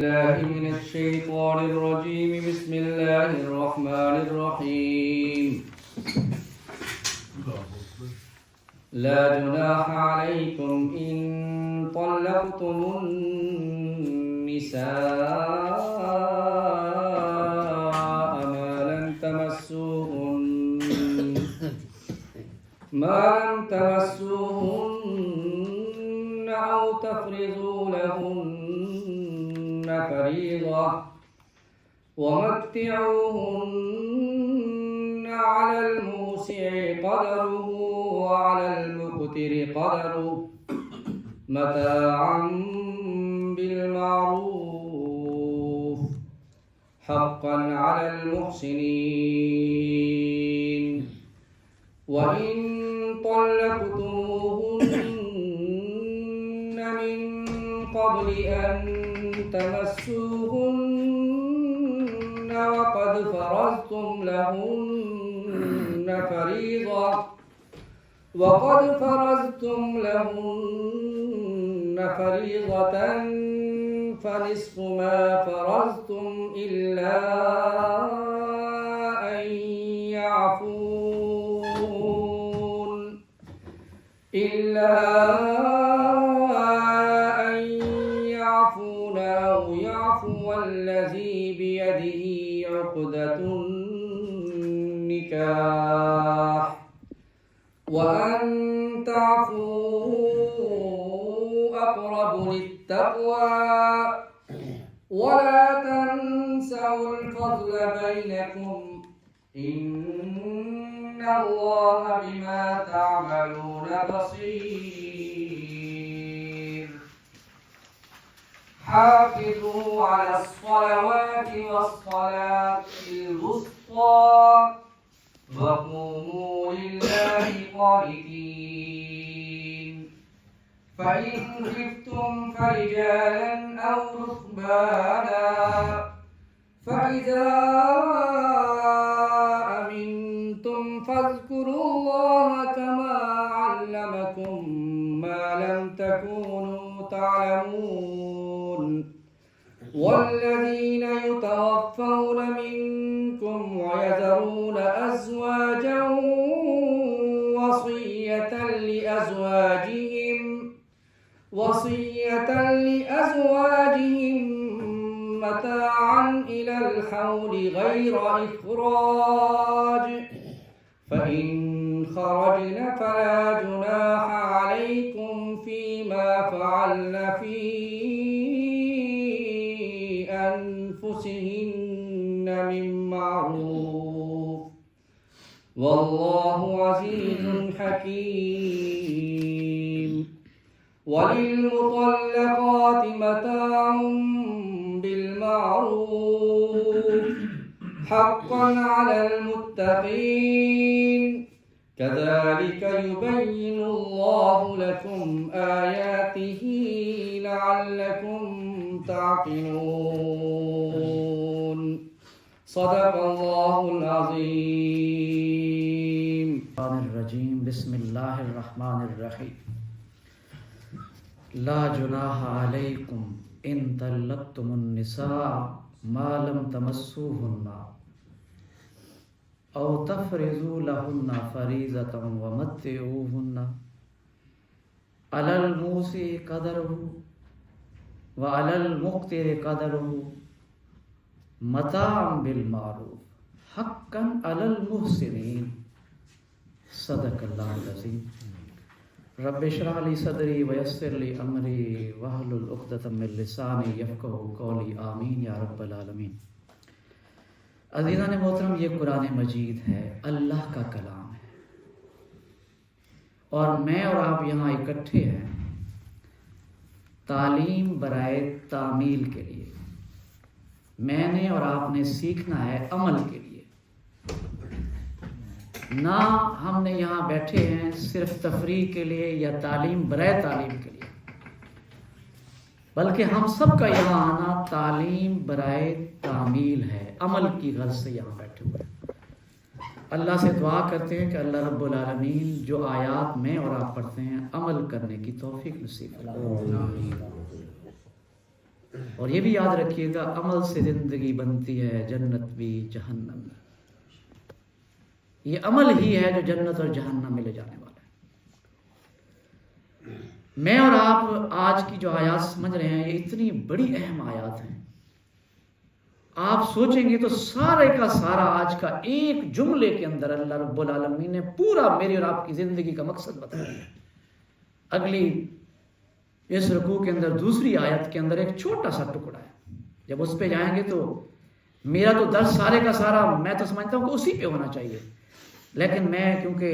الله من الشيطان الرجيم. بسم الله الرحمن الرحيم. لا جناح عليكم إن طلقتم النساء ما لم تمسوهن أو تفرضوا لهن فريضة ومتعوهن على الموسع قدره وعلى المقتر قدره متاعا بالمعروف حقا على المحسنين. وإن طلقتموهن من قبل أن تمسوهن وقد فرضتم لهن فريضة فنصف ما فرضتم إلا أن يعفون أو يعفو الذي بيده عقدة النكاح وأن تعفوا أقرب للتقوى ولا تنسوا الفضل بينكم إن الله بما تعملون بصير. حافظوا على الصلوات والصلاة الوسطى وقوموا لله قانتين. فإن خفتم فرجالا أو ركبانا فإذا أمنتم فاذكروا الله كما علمكم ما لم تكونوا تعلمون. والذين يتوفون منكم ويذرون أزواجا وصية لأزواجهم متاعا إلى الحول غير إخراج فإن خرجن فلا جناح عليكم فيما فعلن في أنفسهن من معروف والله عزيز حكيم. وللمطلقات متاع بالمعروف حقا على المتقين. كذلك يبين الله لكم آياته لعلكم تعقلون. صدق الله العظيم. بسم اللہ الرحمن الرحیم. لا جناح علیکم ان طلقتم النساء ما لم تمسوهن او تفرضوا لهن فریضة ومتعوهن علی الموسع قدره وعلی المقتر قدره متاعا بالمعروف حقا علی المحسنین. صدق اللہ العظیم. رب اشرح لی صدری ویسر لی امری واحلل عقدۃ من لسانی یفقہوا قولی. آمین یا رب العالمین. عزیزان محترم، یہ قرآن مجید ہے، اللہ کا کلام ہے، اور میں اور آپ یہاں اکٹھے ہیں تعلیم برائے تعمیل کے لیے. میں نے اور آپ نے سیکھنا ہے عمل کے لیے. نہ ہم نے یہاں بیٹھے ہیں صرف تفریح کے لیے یا تعلیم برائے تعلیم کے لیے، بلکہ ہم سب کا یہاں آنا تعلیم برائے تعمیل ہے، عمل کی غرض سے یہاں بیٹھے ہوئے ہیں. اللہ سے دعا کرتے ہیں کہ اللہ رب العالمین جو آیات میں اور آپ پڑھتے ہیں عمل کرنے کی توفیق نصیب فرمائے. اور یہ بھی یاد رکھیے گا عمل سے زندگی بنتی ہے، جنت بھی جہنم بھی۔ یہ عمل ہی ہے جو جنت اور جہنم میں لے جانے والا ہے۔ میں اور آپ آج کی جو آیات سمجھ رہے ہیں یہ اتنی بڑی اہم آیات ہیں، آپ سوچیں گے تو سارے کا سارا آج کا ایک جملے کے اندر اللہ رب العالمین نے پورا میری اور آپ کی زندگی کا مقصد بتایا ہے۔ اگلی اس رکوع کے اندر دوسری آیت کے اندر ایک چھوٹا سا ٹکڑا ہے، جب اس پہ جائیں گے تو میرا تو درس سارے کا سارا میں تو سمجھتا ہوں کہ اسی پہ ہونا چاہیے، لیکن میں کیونکہ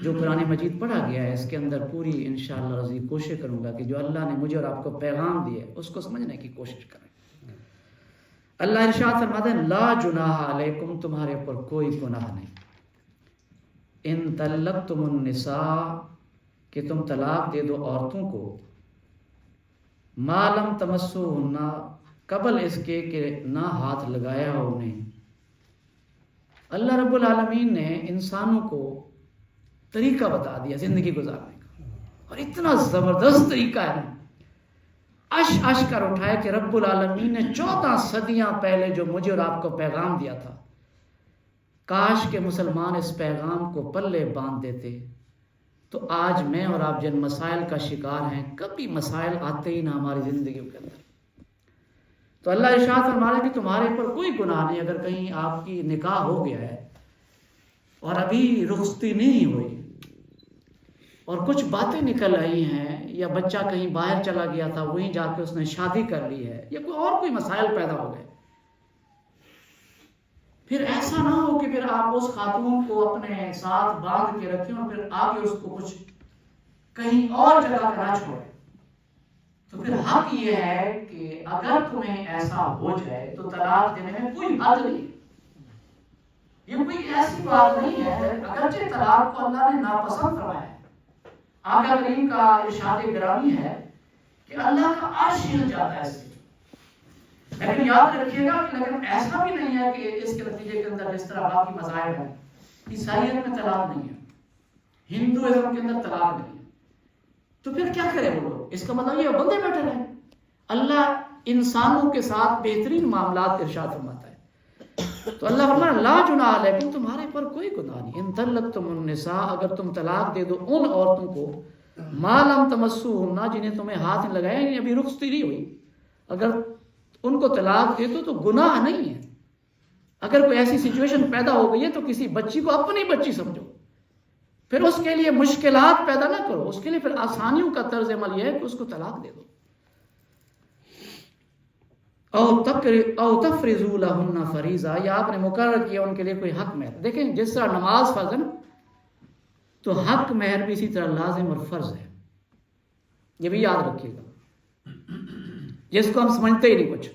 جو قرآن مجید پڑھا گیا ہے اس کے اندر پوری انشاءاللہ رضی کوشش کروں گا کہ جو اللہ نے مجھے اور آپ کو پیغام دیے اس کو سمجھنے کی کوشش کریں۔ اللہ ارشاد فرماتے ہیں لا جناح علیکم، تمہارے اوپر کوئی گناہ نہیں، ان طلقتم النساء، کہ تم طلاق دے دو عورتوں کو، ما لم تمسوہن، قبل اس کے کہ نہ ہاتھ لگایا ہو انہیں۔ اللہ رب العالمین نے انسانوں کو طریقہ بتا دیا زندگی گزارنے کا، اور اتنا زبردست طریقہ ہے نا، اش کر اٹھایا کہ رب العالمین نے 14 صدیاں پہلے جو مجھے اور آپ کو پیغام دیا تھا، کاش کہ مسلمان اس پیغام کو پلے باندھ دیتے تو آج میں اور آپ جن مسائل کا شکار ہیں کبھی مسائل آتے ہی نہ ہماری زندگیوں کے اندر۔ تو اللہ ارشاد فرما رہا ہے کہ تمہارے اوپر کوئی گناہ نہیں اگر کہیں آپ کی نکاح ہو گیا ہے اور ابھی رخصتی نہیں ہوئی اور کچھ باتیں نکل آئی ہیں، یا بچہ کہیں باہر چلا گیا تھا وہیں جا کے اس نے شادی کر لی ہے، یا کوئی مسائل پیدا ہو گئے، پھر ایسا نہ ہو کہ پھر آپ اس خاتون کو اپنے ساتھ باندھ کے رکھیں اور پھر آگے اس کو کچھ کہیں اور جگہ کرا چھوڑیں۔ تو پھر حق یہ ہے کہ اگر تمہیں ایسا ہو جائے تو طلاق دینے میں کوئی حد نہیں، یہ کوئی ایسی بات نہیں ہے، اگرچہ طلاق کو اللہ نے ناپسند فرمایا ہے۔ آقا کریم کا ارشاد گرامی ہے کہ اللہ کا عرش ہل جاتا ہے اس سے، لیکن یاد رکھیے گا کہ لیکن ایسا بھی نہیں ہے کہ اس کے نتیجے کے اندر جس طرح باقی مذاہب ہیں، عیسائیت میں طلاق نہیں ہے، ہندوازم کے اندر طلاق نہیں ہے، تو پھر کیا کرے وہ لوگ؟ اس کا مطلب یہ بندے بیٹھے رہے۔ اللہ انسانوں کے ساتھ بہترین معاملات ارشاد فرماتا ہے۔ تو اللہ فرماتا ہے لا جناح علیکم، تمہارے پر کوئی گناہ نہیں، ان طلقتم النساء، اگر تم طلاق دے دو ان عورتوں کو، ما لم تمسوہن، جنہیں تمہیں ہاتھ نہیں لگایا، یعنی ابھی رخصتی نہیں ہوئی، اگر ان کو طلاق دے دو تو گناہ نہیں ہے۔ اگر کوئی ایسی سچویشن پیدا ہو گئی ہے تو کسی بچی کو اپنی بچی سمجھو، پھر اس کے لیے مشکلات پیدا نہ کرو، اس کے لیے پھر آسانیوں کا طرز عمل یہ ہے کہ اس کو طلاق دے دو۔ او تفرضوا لہن فریضہ، یا آپ نے مقرر کیا ان کے لیے کوئی حق مہر۔ دیکھیں جس طرح نماز فرض ہے نا، تو حق مہر بھی اسی طرح لازم اور فرض ہے، یہ بھی یاد رکھیے گا، جس کو ہم سمجھتے ہی نہیں کچھ۔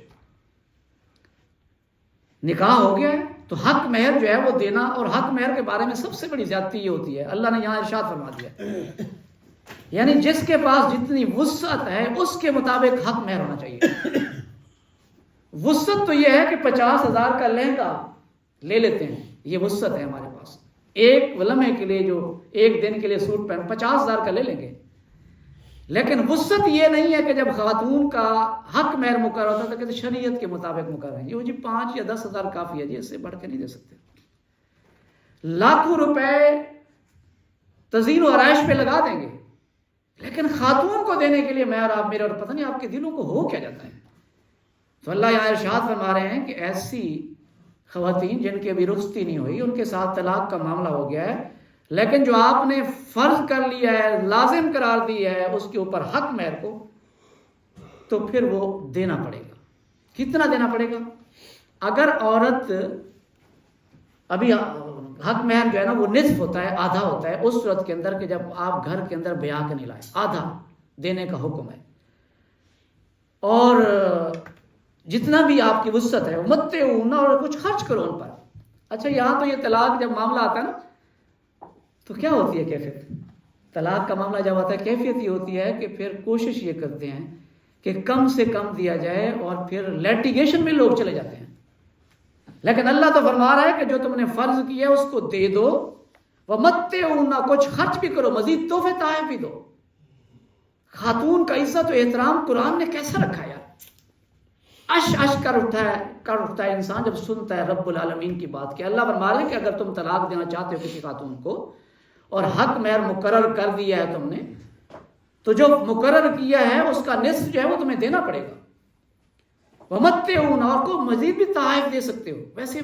نکاح ہو گیا ہے تو حق مہر جو ہے وہ دینا، اور حق مہر کے بارے میں سب سے بڑی زیادتی یہ ہوتی ہے، اللہ نے یہاں ارشاد فرما دیا، یعنی جس کے پاس جتنی وسعت ہے اس کے مطابق حق مہر ہونا چاہیے۔ وسعت تو یہ ہے کہ 50,000 کا لہنگا لے لیتے ہیں، یہ وسعت ہے ہمارے پاس، ایک لمحے کے لیے جو ایک دن کے لیے سوٹ پہن 50,000 کا لے لیں گے، لیکن وسعت یہ نہیں ہے کہ جب خاتون کا حق مہر مقرر ہوتا ہے تو کہتے شریعت کے مطابق مقرر ہے، یہ جی 5 یا 10,000 کافی ہے جی، اس سے بڑھ کے نہیں دے سکتے۔ لاکھوں روپے تزئین و آرائش پہ لگا دیں گے، لیکن خاتون کو دینے کے لیے میں اور آپ، میرے اور پتہ نہیں آپ کے دلوں کو ہو کیا جاتا ہے۔ تو اللہ یہاں ارشاد فرما رہے ہیں کہ ایسی خواتین جن کی ابھی رخصتی نہیں ہوئی، ان کے ساتھ طلاق کا معاملہ ہو گیا ہے، لیکن جو آپ نے فرض کر لیا ہے، لازم قرار دی ہے اس کے اوپر حق مہر کو، تو پھر وہ دینا پڑے گا۔ کتنا دینا پڑے گا؟ اگر عورت ابھی حق مہر جو ہے نا وہ نصف ہوتا ہے، آدھا ہوتا ہے اس صورت کے اندر کہ جب آپ گھر کے اندر بیاہ کے نہیں لائے، آدھا دینے کا حکم ہے، اور جتنا بھی آپ کی وسعت ہے متے ہونا اور کچھ خرچ کرو ان پر۔ اچھا یہاں تو یہ طلاق جب معاملہ آتا ہے نا تو کیا ہوتی ہے کیفیت؟ طلاق کا معاملہ جب آتا ہے کیفیت یہ ہوتی ہے کہ پھر کوشش یہ کرتے ہیں کہ کم سے کم دیا جائے، اور پھر لیٹیگیشن میں لوگ چلے جاتے ہیں۔ لیکن اللہ تو فرما رہا ہے کہ جو تم نے فرض کیا ہے اس کو دے دو، وَمَتِّعُوهُنَّ، کچھ خرچ بھی کرو، مزید تحفے تحائف بھی دو۔ خاتون کا عزت و احترام قرآن نے کیسا رکھا یار، اش کر اٹھتا ہے انسان جب سنتا ہے رب العالمین کی بات کہ اللہ فرما رہے ہیں کہ اگر تم طلاق دینا چاہتے ہو کسی خاتون کو اور حق مہر مقرر کر دیا ہے تم نے، تو جو مقرر کیا ہے اس کا نصف جو ہے وہ تمہیں دینا پڑے گا۔ وَمَتِّعُونَ، اور کو مزید بھی تحائف دے سکتے ہو۔ ویسے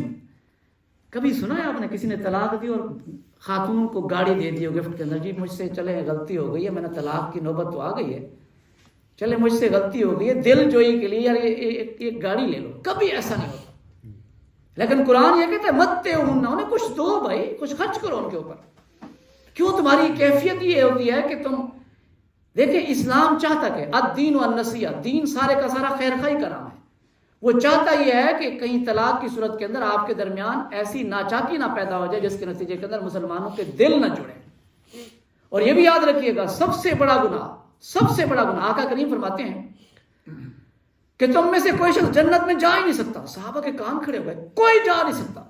کبھی سنا ہے آپ نے کسی نے طلاق دی اور خاتون کو گاڑی دے دی ہو گفٹ کے اندر، جی مجھ سے چلے غلطی ہو گئی ہے، میں نے طلاق کی نوبت تو آ گئی ہے، چلے مجھ سے غلطی ہو گئی ہے، دل جوئی کے لیے یار ایک گاڑی لے لو؟ کبھی ایسا نہیں ہوتا۔ لیکن قرآن یہ کہتا ہے متعوہن، انہیں کچھ دو بھائی، کچھ خرچ کرو ان کے اوپر۔ کیوں؟ تمہاری کیفیت یہ ہوتی ہے کہ تم دیکھیں، اسلام چاہتا کہ الدین والنصیحہ، دین سارے کا سارا خیر خواہی کا نام ہے۔ وہ چاہتا یہ ہے کہ کہیں طلاق کی صورت کے اندر آپ کے درمیان ایسی ناچاکی نہ پیدا ہو جائے جس کے نتیجے کے اندر مسلمانوں کے دل نہ جڑیں۔ اور یہ بھی یاد رکھیے گا، سب سے بڑا گناہ آقا کریم فرماتے ہیں کہ تم میں سے کوئی شخص جنت میں جا ہی نہیں سکتا۔ صحابہ کے کان کھڑے ہو گئے، کوئی جا نہیں سکتا۔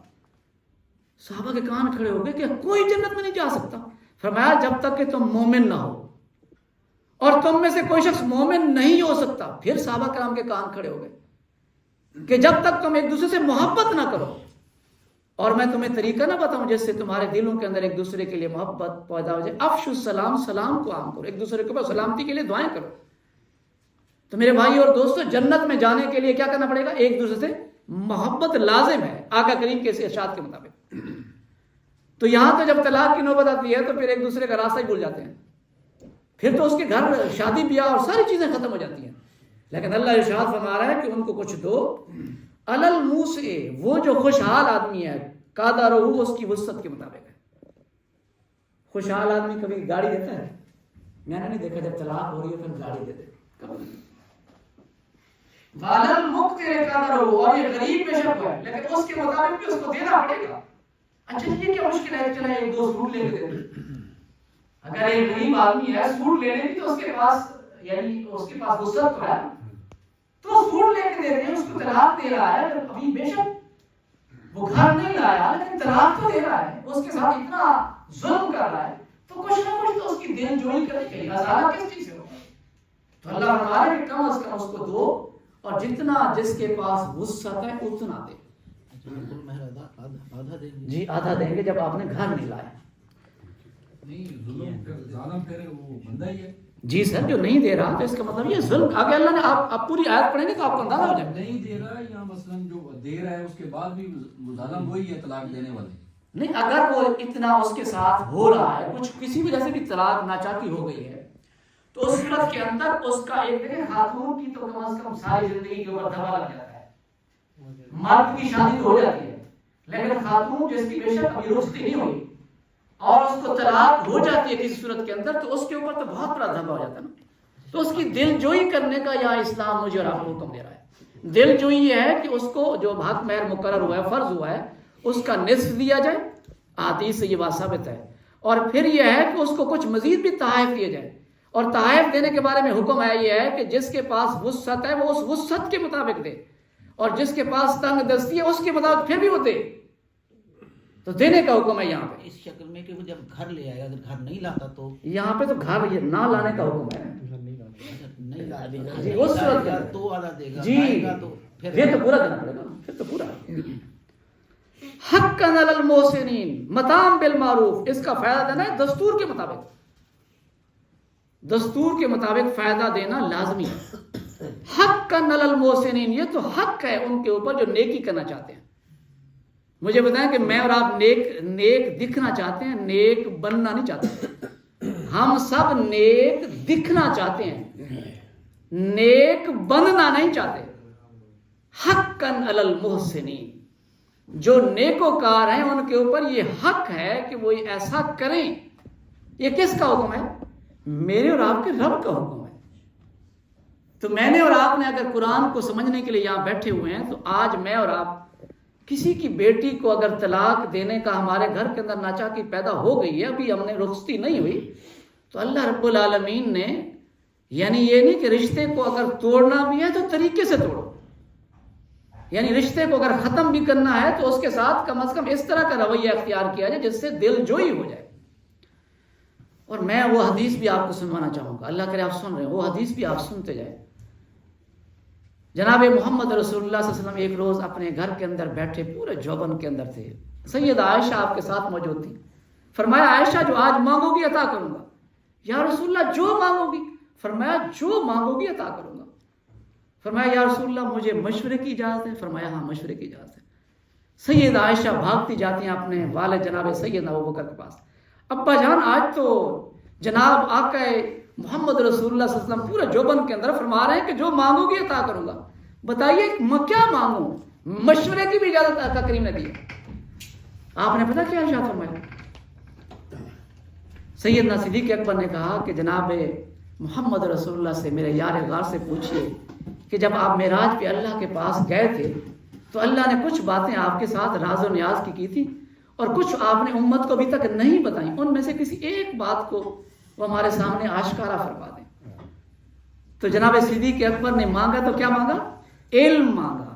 صحابہ کے کان کھڑے ہو گئے کہ کوئی جنت میں نہیں جا سکتا۔ فرمایا جب تک کہ تم مومن نہ ہو، اور تم میں سے کوئی شخص مومن نہیں ہو سکتا۔ پھر صحابہ کرام کے کان کھڑے ہو گئے کہ جب تک تم ایک دوسرے سے محبت نہ کرو، اور میں تمہیں طریقہ نہ بتاؤں جس سے تمہارے دلوں کے اندر ایک دوسرے کے لیے محبت پیدا ہو جائے۔ افشوا السلام، سلام کو عام کرو، ایک دوسرے کے اوپر سلامتی کے لیے دعائیں کرو۔ تو میرے بھائی اور دوستو، جنت میں جانے کے لیے کیا کرنا پڑے گا؟ ایک دوسرے سے محبت لازم ہے آقا کریم کے ارشاد کے مطابق۔ تو یہاں تو جب طلاق کی نوبت آتی ہے تو پھر ایک دوسرے کا راستہ ہی بھول جاتے ہیں، پھر تو اس کے گھر شادی بیاہ اور ساری چیزیں ختم ہو جاتی ہیں۔ لیکن اللہ ارشاد فرما رہا ہے کہ ان کو کچھ دو، علی الموسع، وہ جو خوشحال آدمی ہے، قدرہ، اس کی وسعت کے مطابق ہے۔ خوشحال آدمی کبھی گاڑی دیتا ہے؟ میں نے نہیں دیکھا جب طلاق ہو رہی ہے پھر گاڑی دیتے، کبھی نہیں۔ علی المقتر قدرہ، اور یہ غریب بے شک ہے لیکن اس کے مطابق بھی اس کو دینا پڑے گا۔ اچھا یہ کیا مشکل ہے، چلے ایک دو سوٹ لے کے دے۔ اگر ایک غریب آدمی ہے سوٹ لینے کی تو اس کے پاس یعنی اس کے پاس وسعت تو ہے، تو سوٹ لے کے دے رہے ہیں، اس کو طلاق دے رہا ہے۔ ابھی بے شک وہ گھر نہیں لایا لیکن طلاق تو دے رہا ہے، اس کے ساتھ اتنا ظلم کر رہا ہے، تو کچھ نہ کچھ تو اس کی دل جوئی کرنی چاہیے۔ ازالہ کس چیز سے ہوگا؟ تو اللہ فرمایا کہ کم از کم اس کو دو، اور جتنا جس کے پاس وسعت ہے اتنا دے۔ جی آدھا دیں گے جب آپ نے گھر نہیں لایا۔ جی سر، جو نہیں دے رہا تو اس کا مطلب یہ ظلم۔ آگے اللہ نے آپ پوری آیت پڑھیں گے تو آپ کو اندازہ ہو جائے گا۔ نہیں دے رہا یا مثلا جو دے رہا ہے اس کے بعد بھی ظالم وہی ہے طلاق دینے والے؟ نہیں، اگر وہ اتنا اس کے ساتھ ہو رہا ہے، کچھ کسی وجہ سے بھی طلاق ناچاکی ہو گئی ہے، تو اس صورت کے اندر اس کا ایک دیکھیں خاتون کی تو کم از کم ساری زندگی کے اوپر دبا لگ جاتا ہے۔ مرد کی شادی تو ہو جاتی ہے لیکن خاتون جس کی بے شک ابھی رخصتی نہیں ہوئی اور اس کو طلاق ہو جاتی ہے کسی صورت کے اندر، تو اس کے اوپر تو بہت بڑا دھبا ہو جاتا ہے نا۔ تو اس کی دل جوئی کرنے کا یہاں اسلام مجھے اور آپ کو حکم دے رہا ہے۔ دل جوئی یہ ہے کہ اس کو جو حق مہر مقرر ہوا ہے، فرض ہوا ہے، اس کا نصف دیا جائے، حدیث سے یہ بات ثابت ہے۔ اور پھر یہ ہے کہ اس کو کچھ مزید بھی تحائف دیے جائے، اور تحائف دینے کے بارے میں حکم ہے یہ ہے کہ جس کے پاس وسعت ہے وہ اس وسعت کے مطابق دے، اور جس کے پاس تنگ دستی ہے اس کے مطابق پھر بھی وہ دے۔ تو دینے کا حکم ہے یہاں پہ، اس شکل میں کہ وہ جب گھر لے آئے، اگر گھر نہیں لاتا تو یہاں پہ تو گھر نہ لانے کا حکم ہے۔ نہیں لایا جی اس صورت کے اندر تو آدھا دے گا، جی لائے گا تو پھر تو پورا دینا پڑے گا، پھر تو پورا۔ حقا علی المحسنین متاع بالمعروف، اس کا فائدہ دینا ہے دستور کے مطابق، دستور کے مطابق فائدہ دینا لازمی ہے۔ حقا علی المحسنین، یہ تو حق ہے ان کے اوپر جو نیکی کرنا چاہتے ہیں۔ مجھے بتائیں کہ میں اور آپ نیک دکھنا چاہتے ہیں، نیک بننا نہیں چاہتے۔ ہم سب نیک دکھنا چاہتے ہیں، نیک بننا نہیں چاہتے۔ حقا علی المحسنین، جو نیکوکار ہیں ان کے اوپر یہ حق ہے کہ وہ ایسا کریں۔ یہ کس کا حکم ہے؟ میرے اور آپ کے رب کا حکم ہے۔ تو میں نے اور آپ نے اگر قرآن کو سمجھنے کے لیے یہاں بیٹھے ہوئے ہیں، تو آج میں اور آپ کسی کی بیٹی کو اگر طلاق دینے کا ہمارے گھر کے اندر ناچاکی پیدا ہو گئی ہے، ابھی ہم نے رخصتی نہیں ہوئی، تو اللہ رب العالمین نے یعنی یہ نہیں کہ رشتے کو اگر توڑنا بھی ہے تو طریقے سے توڑو، یعنی رشتے کو اگر ختم بھی کرنا ہے تو اس کے ساتھ کم از کم اس طرح کا رویہ اختیار کیا جائے جس سے دل جوئی ہو جائے۔ اور میں وہ حدیث بھی آپ کو سنوانا چاہوں گا، اللہ کرے آپ سن رہے ہیں، وہ حدیث بھی آپ سنتے جائیں جناب محمد رسول اللہ صلی اللہ علیہ وسلم ایک روز اپنے گھر کے اندر بیٹھے، پورے جوبن کے اندر تھے، سیدہ عائشہ آپ کے ساتھ موجود تھی. فرمایا عائشہ جو آج مانگو گی عطا کروں گا. یا رسول اللہ جو مانگو گی؟ فرمایا جو مانگو گی عطا کروں گا. فرمایا یا رسول اللہ مجھے مشورے کی اجازت ہے؟ فرمایا ہاں مشورے کی اجازت ہے. سیدہ عائشہ بھاگتی جاتی ہیں اپنے والد جناب سیدنا ابوبکر کے پاس. ابا جان آج تو جناب آقا محمد رسول اللہ صلی اللہ علیہ وسلم پورے جوبن کے اندر فرما رہے ہیں کہ جو مانگو گی عطا کروں گا، بتائیے کیا مانگوں؟ مشورے کی بھی اجازت آقا کریم نے دی. آپ نے پتا کیا ارشاد فرمایا؟ سیدنا صدیق اکبر نے کہا کہ جناب محمد رسول اللہ سے، میرے یار غار سے پوچھئے کہ جب آپ معراج پہ اللہ کے پاس گئے تھے تو اللہ نے کچھ باتیں آپ کے ساتھ راز و نیاز کی تھی اور کچھ آپ نے امت کو ابھی تک نہیں بتائیں، ان میں سے کسی ایک بات کو وہ ہمارے سامنے آشکارا فرما دیں. تو جناب صدیق اکبر نے مانگا تو کیا مانگا؟ علم مانگا.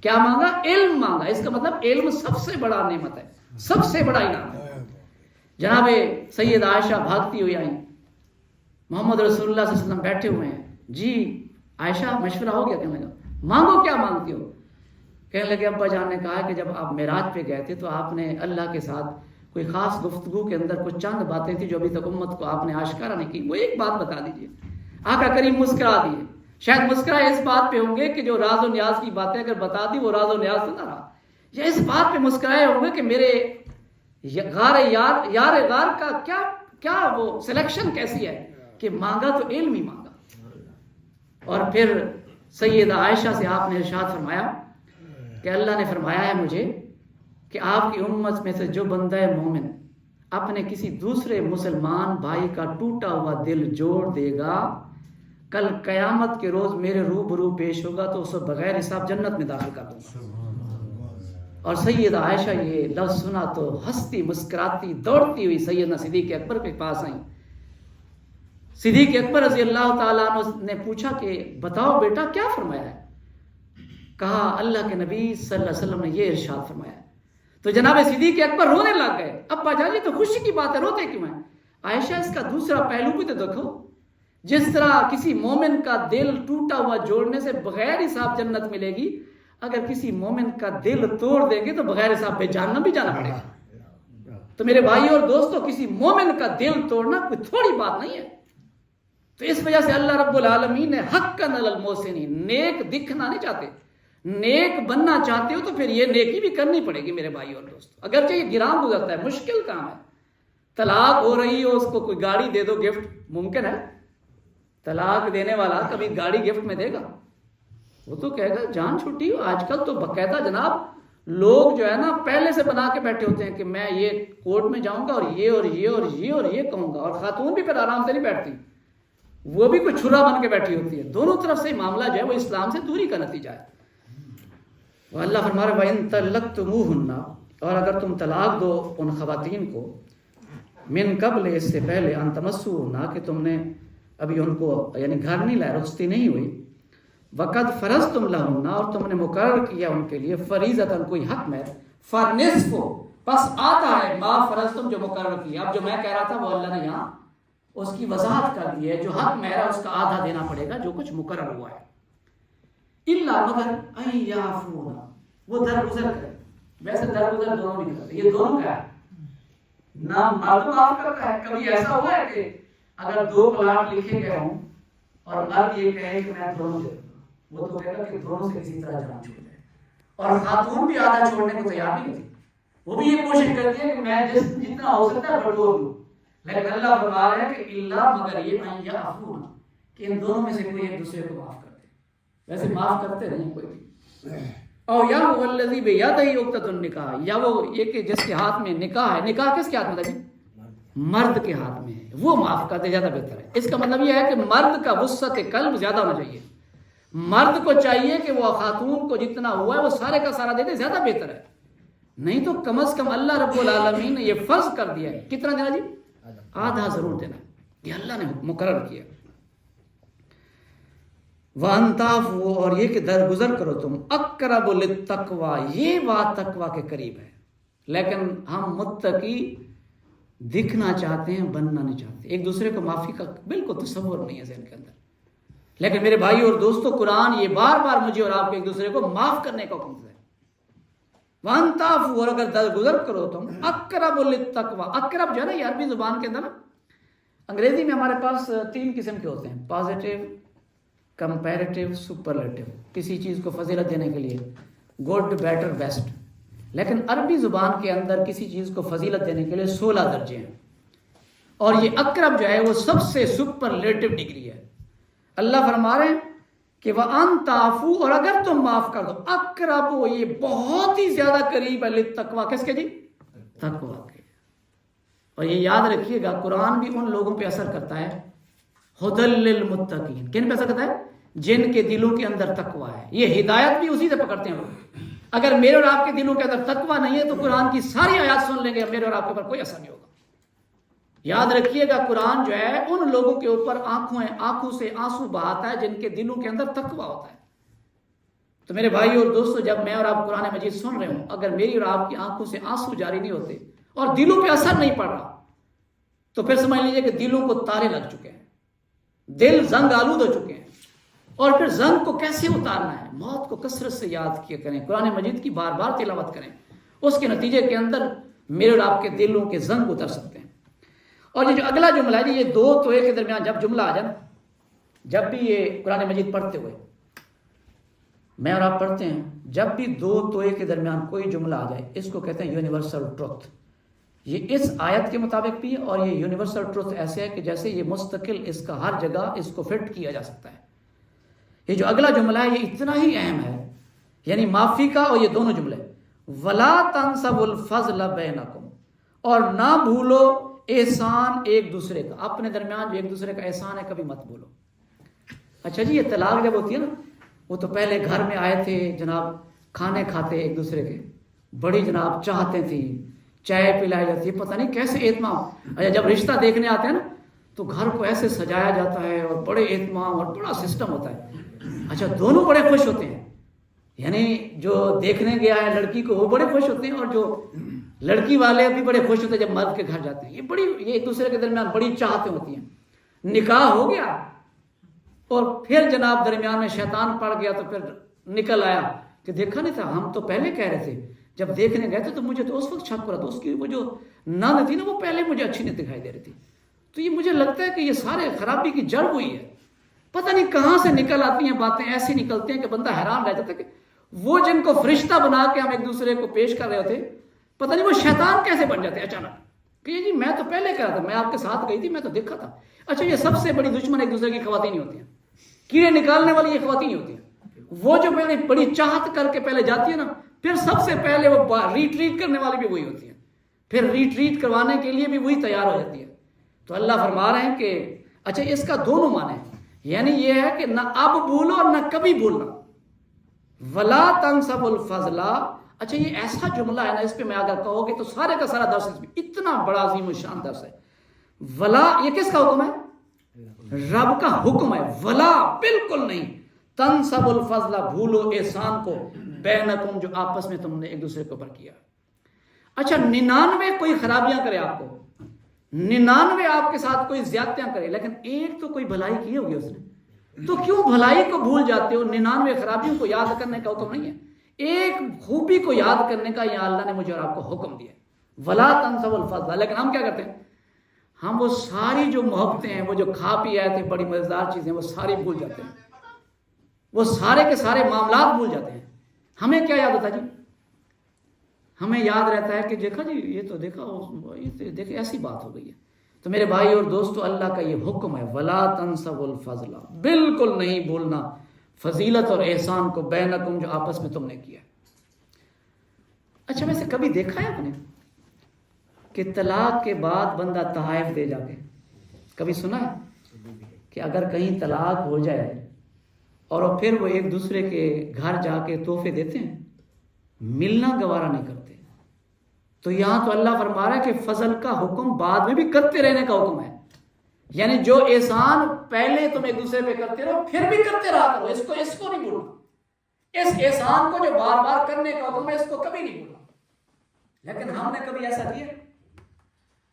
کیا مانگا؟ علم مانگا. اس کا مطلب علم سب سے بڑا نعمت ہے، سب سے بڑا انعام ہے. جناب سید عائشہ بھاگتی ہوئی آئیں، محمد رسول اللہ صلی اللہ علیہ وسلم بیٹھے ہوئے ہیں. جی عائشہ مشورہ ہو گیا؟ کہنے لگا مانگو کیا مانگتی ہو؟ کہنے لگے ابا جان نے کہا کہ جب آپ معراج پہ گئے تھے تو آپ نے اللہ کے ساتھ کوئی خاص گفتگو کے اندر کچھ چند باتیں تھیں جو ابھی تک امت کو آپ نے آشکارا نہیں کی، وہ ایک بات بتا دیجیے. آقا کریم مسکرا دیے. شاید مسکرائے اس بات پہ ہوں گے کہ جو راز و نیاز کی باتیں اگر بتا دی وہ راز و نیاز تو نہ رہا، یا اس بات پہ مسکرائے ہوں گے کہ میرے یار غار کا کیا وہ سلیکشن کیسی ہے کہ مانگا تو علم ہی مانگا. اور پھر سیدہ عائشہ سے آپ نے ارشاد فرمایا کہ اللہ نے فرمایا ہے مجھے کہ آپ کی امت میں سے جو بندہ مومن اپنے کسی دوسرے مسلمان بھائی کا ٹوٹا ہوا دل جوڑ دے گا، کل قیامت کے روز میرے روبرو پیش ہوگا تو اسے بغیر حساب جنت میں داخل کر دوں گا. اور سیدہ عائشہ یہ لفظ سنا تو ہنستی مسکراتی دوڑتی ہوئی سیدنا صدیق اکبر کے پاس آئیں. صدیق اکبر رضی اللہ تعالیٰ عنہ نے پوچھا کہ بتاؤ بیٹا کیا فرمایا ہے؟ کہا اللہ کے نبی صلی اللہ علیہ وسلم نے یہ ارشاد فرمایا ہے. تو جناب صدیق اکبر رونے لگ گئے. ابا جان یہ تو خوشی کی بات ہے، روتے کیوں ہیں؟ عائشہ اس کا دوسرا پہلو بھی تو دیکھو، جس طرح کسی مومن کا دل ٹوٹا ہوا جوڑنے سے بغیر حساب جنت ملے گی، اگر کسی مومن کا دل توڑ دیں گے تو بغیر حساب پہ جہنم بھی جانا پڑے گا. تو میرے بھائی اور دوستو، کسی مومن کا دل توڑنا کوئی تھوڑی بات نہیں ہے. تو اس وجہ سے اللہ رب العالمین نے حقاً علی المحسنین، نیک دکھنا نہیں چاہتے، نیک بننا چاہتے ہو تو پھر یہ نیکی بھی کرنی پڑے گی میرے بھائی اور دوستو. اگرچہ یہ گران گزرتا ہے، مشکل کام ہے. طلاق ہو رہی ہو، اس کو کوئی گاڑی دے دو گفٹ، ممکن ہے؟ طلاق دینے والا کبھی گاڑی گفٹ میں دے گا؟ وہ تو کہے گا جان چھٹی. آج کل تو باقاعدہ جناب لوگ جو ہے نا پہلے سے بنا کے بیٹھے ہوتے ہیں کہ میں یہ کورٹ میں جاؤں گا اور یہ اور یہ اور یہ اور یہ کہوں گا. اور خاتون بھی پھر آرام سے نہیں بیٹھتی، وہ بھی کوئی چھرا بن کے بیٹھی ہوتی ہے. دونوں طرف سے معاملہ جو ہے وہ اسلام سے دوری کا نتیجہ ہے. اللہ فرما رہا ہے وَإِن طَلَّقْتُمُوهُنَّ، اور اگر تم طلاق دو ان خواتین کو، من قبل، اس سے پہلے، ان تمسوهن، کہ تم نے ابھی ان کو یعنی گھر نہیں لائے، رخصتی نہیں ہوئی، وقد فرضتم لهن، اور تم نے مقرر کیا ان کے لیے، فریضۃ، کوئی حق میں، فنصف، پس آتا ہے، ما فرضتم، جو مقرر کیا. اب جو میں کہہ رہا تھا وہ اللہ نے یہاں اس کی وضاحت کر دی ہے. جو حق میرا اس کا آدھا دینا پڑے گا جو کچھ مقرر ہوا ہے. الا، مگر، ان یعفون، وہ درگزر کرے. ویسے درگزر دونوں بھی کرتے، یہ دونوں کا ہے نہ مرد معاف کرتا ہے. کبھی ایسا ہوا ہے کہ اگر 2 طلاق لکھے گئے ہوں اور مرد یہ کہے کہ میں دونوں دے دوں، وہ تو کہے گا کہ دونوں سے کسی طرح جان چھوڑ دے. اور خاتون بھی آدھا چھوڑنے کو تیار نہیں ہوتی، وہ بھی یہ کوشش کرتی ہے کہ میں جتنا ہو سکتا ہے بٹور لوں. لیکن اللہ فرما رہا ہے کہ اللہ، مگر یہ ان یعفون، کہ ان دونوں میں سے کوئی ایک دوسرے کو معاف کر دے. ویسے معاف کرتے نہیں کوئی بھی. اور یا وہ الذی بیدہ عقدۃ النکاح، یا وہ یہ کہ جس کے ہاتھ میں نکاح ہے. نکاح کس کے ہاتھ میں ہے؟ مرد کے ہاتھ میں ہے، وہ معاف کرتے زیادہ بہتر ہے. اس کا مطلب یہ ہے کہ مرد کا وسعت قلب زیادہ ہونا چاہیے. مرد کو چاہیے کہ وہ خاتون کو جتنا ہوا ہے وہ سارے کا سارا دے دے، زیادہ بہتر ہے. نہیں تو کم از کم اللہ رب العالمین نے یہ فرض کر دیا ہے. کتنا دینا جی؟ آدھا ضرور دینا. یہ اللہ نے مقرر کیا. وَأَن تَعْفُوا، اور یہ کہ درگزر کرو تم، اقرب للتقوی، یہ بات تقوی کے قریب ہے. لیکن ہم متقی دکھنا چاہتے ہیں، بننا نہیں چاہتے. ایک دوسرے کو معافی کا بالکل تصور نہیں ہے ذہن کے اندر لیکن میرے بھائی اور دوستو قرآن یہ بار بار مجھے اور آپ کو ایک دوسرے کو معاف کرنے کا حکم دیتا ہے. وَأَن تَعْفُوا، اور اگر درگزر کرو تم، اقرب للتقویٰ. اقرب جو ہے نا یہ عربی زبان کے اندر نا، انگریزی میں ہمارے پاس 3 قسم کے ہوتے ہیں: پازیٹیو، کمپیریٹیو، سپرلیٹیو. کسی چیز کو فضیلت دینے کے لیے گڈ، بیٹر، بیسٹ. لیکن عربی زبان کے اندر کسی چیز کو فضیلت دینے کے لیے 16 درجے ہیں، اور یہ اقرب جو ہے وہ سب سے سپرلیٹیو ڈگری ہے. اللہ فرما رہے ہیں کہ وَأَن تَعْفُوا، اور اگر تم معاف کر دو، اقرب، یہ بہت ہی زیادہ قریب ہے للتقویٰ. کس کے جی؟ تقویٰ کے. اور یہ یاد رکھیے گا قرآن بھی ان لوگوں پہ اثر کرتا ہے، ہدی للمتقین. کن پہ اثر کرتا ہے؟ جن کے دلوں کے اندر تقویٰ ہے. یہ ہدایت بھی اسی سے پکڑتے ہیں لوگ. اگر میرے اور آپ کے دلوں کے اندر تقویٰ نہیں ہے تو قرآن کی ساری آیات سن لیں گے، میرے اور آپ کے اوپر کوئی اثر نہیں ہوگا. یاد رکھیے گا قرآن جو ہے ان لوگوں کے اوپر آنکھوں سے آنسو بہاتا ہے جن کے دلوں کے اندر تقویٰ ہوتا ہے. تو میرے بھائی اور دوستو جب میں اور آپ قرآن مجید سن رہے ہوں، اگر میری اور آپ کی آنکھوں سے آنسو جاری نہیں ہوتے اور دلوں پہ اثر نہیں پڑ رہا تو پھر سمجھ لیجیے کہ دلوں کو تالے لگ چکے ہیں، دل زنگ آلود ہو چکے ہیں. اور پھر زنگ کو کیسے اتارنا ہے؟ موت کو کثرت سے یاد کیا کریں، قرآن مجید کی بار بار تلاوت کریں. اس کے نتیجے کے اندر میرے اور آپ کے دلوں کے زنگ اتر سکتے ہیں. اور یہ جو اگلا جملہ ہے یہ 2 توئے کے درمیان جب جملہ آ جائے نا، جب بھی یہ قرآن مجید پڑھتے ہوئے میں اور آپ پڑھتے ہیں، جب بھی 2 توئے کے درمیان کوئی جملہ آ جائے اس کو کہتے ہیں یونیورسل ٹروتھ. یہ اس آیت کے مطابق بھی ہے، اور یہ یونیورسل ٹروتھ ایسے ہے کہ جیسے یہ مستقل اس کا ہر جگہ اس کو فٹ کیا جا سکتا ہے. یہ جو اگلا جملہ ہے یہ اتنا ہی اہم ہے، یعنی معافی کا. اور یہ دونوں جملے وَلَا تَنْسَبُوا الْفَضْلَ بَيْنَكُمْ، اور نہ بھولو احسان ایک دوسرے کا. اپنے درمیان جو ایک دوسرے کا احسان ہے کبھی مت بھولو. اچھا جی، یہ طلاق جب ہوتی ہے نا، وہ تو پہلے گھر میں آئے تھے جناب، کھانے کھاتے ایک دوسرے کے، بڑی جناب چاہتے تھیں، چائے پلائی جاتی ہے، پتہ نہیں کیسے اہتمام. اچھا جب رشتہ دیکھنے آتے ہیں نا تو گھر کو ایسے سجایا جاتا ہے اور بڑے اہتمام اور بڑا سسٹم ہوتا ہے. اچھا دونوں بڑے خوش ہوتے ہیں، یعنی جو دیکھنے گیا ہے لڑکی کو وہ بڑے خوش ہوتے ہیں، اور جو لڑکی والے بھی بڑے خوش ہوتے ہیں جب مرد کے گھر جاتے ہیں. یہ ایک دوسرے کے درمیان بڑی چاہتیں ہوتی ہیں. نکاح ہو گیا اور پھر جناب درمیان میں شیطان پڑ گیا تو پھر نکل آیا کہ دیکھا نہیں تھا، ہم تو پہلے کہہ رہے تھے، جب دیکھنے گئے تھے تو مجھے تو اس وقت شک ہو رہا تھا، اس کی وہ جو نند تھی نا وہ پہلے مجھے اچھی نہیں دکھائی دے رہی تھی. تو یہ مجھے لگتا ہے کہ یہ سارے خرابی کی جڑ ہوئی ہے. پتہ نہیں کہاں سے نکل آتی ہیں باتیں، ایسی نکلتی ہیں کہ بندہ حیران رہ جاتا ہے کہ وہ جن کو فرشتہ بنا کے ہم ایک دوسرے کو پیش کر رہے تھے، پتہ نہیں وہ شیطان کیسے بن جاتے ہیں اچانک کہ جی میں تو پہلے کہہ رہا تھا، میں آپ کے ساتھ گئی تھی، میں تو دیکھا تھا. اچھا یہ سب سے بڑی دشمن ایک دوسرے کی خواتین ہی ہوتی ہیں، کیڑے نکالنے والی یہ خواتین ہی ہوتی ہیں. وہ جو پہلے بڑی چاہت کر کے پہلے جاتی ہے نا، پھر سب سے پہلے وہ ریٹریٹ کرنے والی بھی وہی ہوتی ہیں، پھر ریٹریٹ کروانے کے لیے بھی وہی تیار ہو جاتی ہے. تو اللہ فرما رہے ہیں کہ اچھا اس کا دونوں معنی ہیں، یعنی یہ ہے کہ نہ اب بھولو اور نہ کبھی بھولنا. وَلَا تَنْسَبُوا الْفَضْلَ. اچھا یہ ایسا جملہ ہے نا، اس پہ میں اگر کہو گے تو سارے کا سارا درس اس میں اتنا بڑا عظیم و شان درس ہے. ولا یہ کس کا حکم ہے؟ رب کا حکم ہے. ولا بالکل نہیں. تنسبوا الفضل، بھولو احسان کو، بینکم جو آپس میں تم نے ایک دوسرے کے اوپر کیا. اچھا 99 کوئی خرابیاں کرے آپ کو، 99 آپ کے ساتھ کوئی زیادتیاں کرے، لیکن ایک تو کوئی بھلائی کی ہوگی اس نے، تو کیوں بھلائی کو بھول جاتے ہو؟ 99 خرابیوں کو یاد کرنے کا حکم نہیں ہے، ایک خوبی کو یاد کرنے کا یہ اللہ نے مجھے اور آپ کو حکم دیا. ولا تنسبوا الفضل. لیکن ہم کیا کرتے ہیں؟ ہم وہ ساری جو محبتیں ہیں، وہ جو کھا پی آئے تھے بڑی مزیدار چیزیں، وہ ساری بھول جاتے ہیں، وہ سارے کے سارے معاملات بھول جاتے ہیں. ہمیں کیا یاد ہوتا جی؟ ہمیں یاد رہتا ہے کہ دیکھا جی یہ تو دیکھا ایسی بات ہو گئی ہے. تو میرے بھائی اور دوستو اللہ کا یہ حکم ہے ولا تنسبوا الفضل، بالکل نہیں بھولنا فضیلت اور احسان کو، بینکم جو آپس میں تم نے کیا. اچھا ویسے کبھی دیکھا ہے آپ نے کہ طلاق کے بعد بندہ تحائف دے جا کے؟ کبھی سنا ہے کہ اگر کہیں طلاق ہو جائے اور پھر وہ ایک دوسرے کے گھر جا کے تحفے دیتے ہیں؟ ملنا گوارا نہیں کرتے. تو یہاں تو اللہ فرما رہا ہے کہ فضل کا حکم بعد میں بھی کرتے رہنے کا حکم ہے، یعنی جو احسان پہلے تم ایک دوسرے پہ کرتے رہو پھر بھی کرتے رہا کرو، اس کو نہیں بھولنا. اس احسان کو جو بار بار کرنے کا حکم ہے اس کو کبھی نہیں بھولنا. لیکن ہم نے کبھی ایسا کیا؟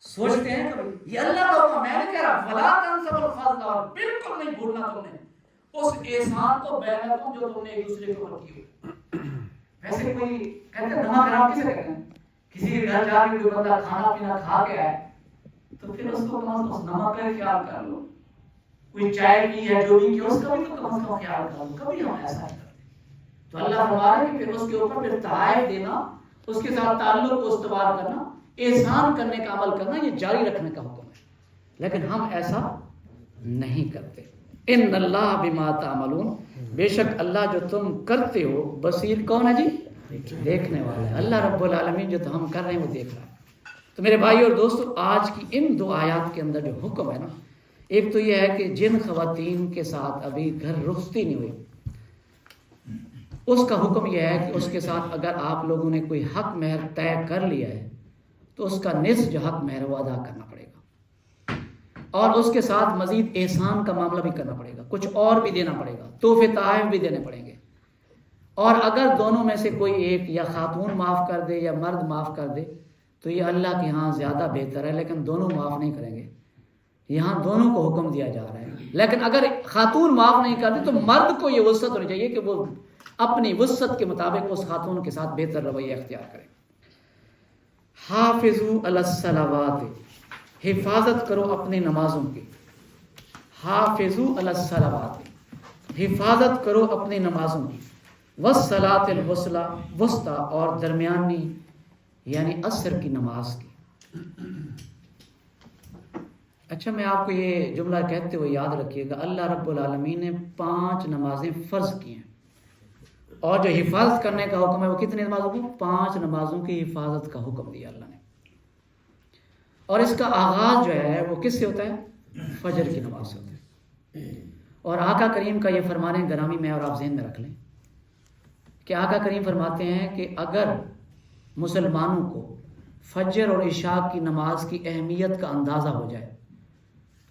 سوچتے ہیں کبھی یہ اللہ کا حکم، میں نے کہہ رہا فلا تنسبوا الفضل، بالکل نہیں بھولنا تم نے اس احسان کو بیان کروں جو تم نے ایک دوسرے کے اوپر کی ہوئی. ویسے کوئی کہتے ہیں نمک حرام کسے کہتے ہیں؟ کسی کے گھر جا کے کوئی بندہ کھانا پینا کھا کے آئے تو پھر اس کو کم از کم نمک کا خیال کر لو. کوئی چائے پی ہے جو بھی کی اس کا بھی تو کم از کم خیال کر لو. کبھی ہم ایسا نہیں کرتے. تو اللہ فرما رہا ہے کہ پھر اس کے اوپر پھر تحائف دینا، اس کے ساتھ تعلق کو استوار کرنا، احسان کرنے کا عمل کرنا، یہ جاری رکھنے کا حکم ہے. لیکن ہم ایسا نہیں کرتے. ان اللہ بما تعملون، بے شک اللہ جو تم کرتے ہو بصیر کون ہے جی؟ دیکھنے والا ہے. اللہ رب العالمین جو ہم کر رہے ہیں وہ دیکھ رہا ہے. تو میرے بھائی اور دوستو، آج کی ان 2 آیات کے اندر جو حکم ہے نا، ایک تو یہ ہے کہ جن خواتین کے ساتھ ابھی گھر رخصتی نہیں ہوئی اس کا حکم یہ ہے کہ اس کے ساتھ اگر آپ لوگوں نے کوئی حق مہر طے کر لیا ہے تو اس کا نصف جو حق مہر وہ ادا کرنا پڑے گا، اور اس کے ساتھ مزید احسان کا معاملہ بھی کرنا پڑے گا، کچھ اور بھی دینا پڑے گا، تحفے تحائف بھی دینے پڑیں گے. اور اگر دونوں میں سے کوئی ایک یا خاتون معاف کر دے یا مرد معاف کر دے تو یہ اللہ کے ہاں زیادہ بہتر ہے، لیکن دونوں معاف نہیں کریں گے. یہاں دونوں کو حکم دیا جا رہا ہے. لیکن اگر خاتون معاف نہیں کرتی تو مرد کو یہ وسعت ہونی چاہیے کہ وہ اپنی وسعت کے مطابق اس خاتون کے ساتھ بہتر رویہ اختیار کرے. حافظوا علی الصلوات، حفاظت کرو اپنی نمازوں کی. حافظوا علی الصلوات، حفاظت کرو اپنی نمازوں کی. والصلاۃ الوسطی، اور درمیانی یعنی عصر کی نماز کی. اچھا میں آپ کو یہ جملہ کہتے ہوئے یاد رکھیے گا، اللہ رب العالمین نے 5 نمازیں فرض کی ہیں، اور جو حفاظت کرنے کا حکم ہے وہ کتنی نمازوں کی؟ 5 نمازوں کی حفاظت کا حکم دیا اللہ نے. اور اس کا آغاز جو ہے وہ کس سے ہوتا ہے؟ فجر کی نماز سے ہوتا ہے. اور آقا کریم کا یہ فرمان گرامی میں اور آپ ذہن میں رکھ لیں کہ آقا کریم فرماتے ہیں کہ اگر مسلمانوں کو فجر اور عشاء کی نماز کی اہمیت کا اندازہ ہو جائے،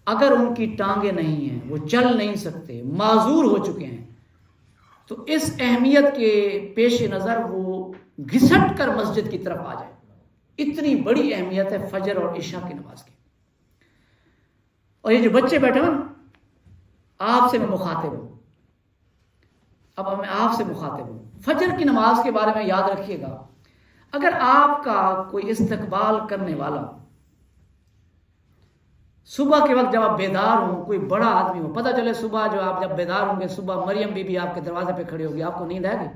اگر ان کی ٹانگیں نہیں ہیں، وہ چل نہیں سکتے، معذور ہو چکے ہیں، تو اس اہمیت کے پیش نظر وہ گھسٹ کر مسجد کی طرف آ جائے. اتنی بڑی اہمیت ہے فجر اور عشاء کی نماز کی. اور یہ جو بچے بیٹھے ہیں نا، آپ سے میں مخاطب ہوں، اب میں آپ سے مخاطب ہوں. فجر کی نماز کے بارے میں یاد رکھیے گا، اگر آپ کا کوئی استقبال کرنے والا صبح کے وقت جب آپ بیدار ہوں، کوئی بڑا آدمی ہو، پتہ چلے صبح جو آپ جب بیدار ہوں گے صبح مریم بی بی آپ کے دروازے پہ کھڑی ہوگی، آپ کو نیند آئے گی؟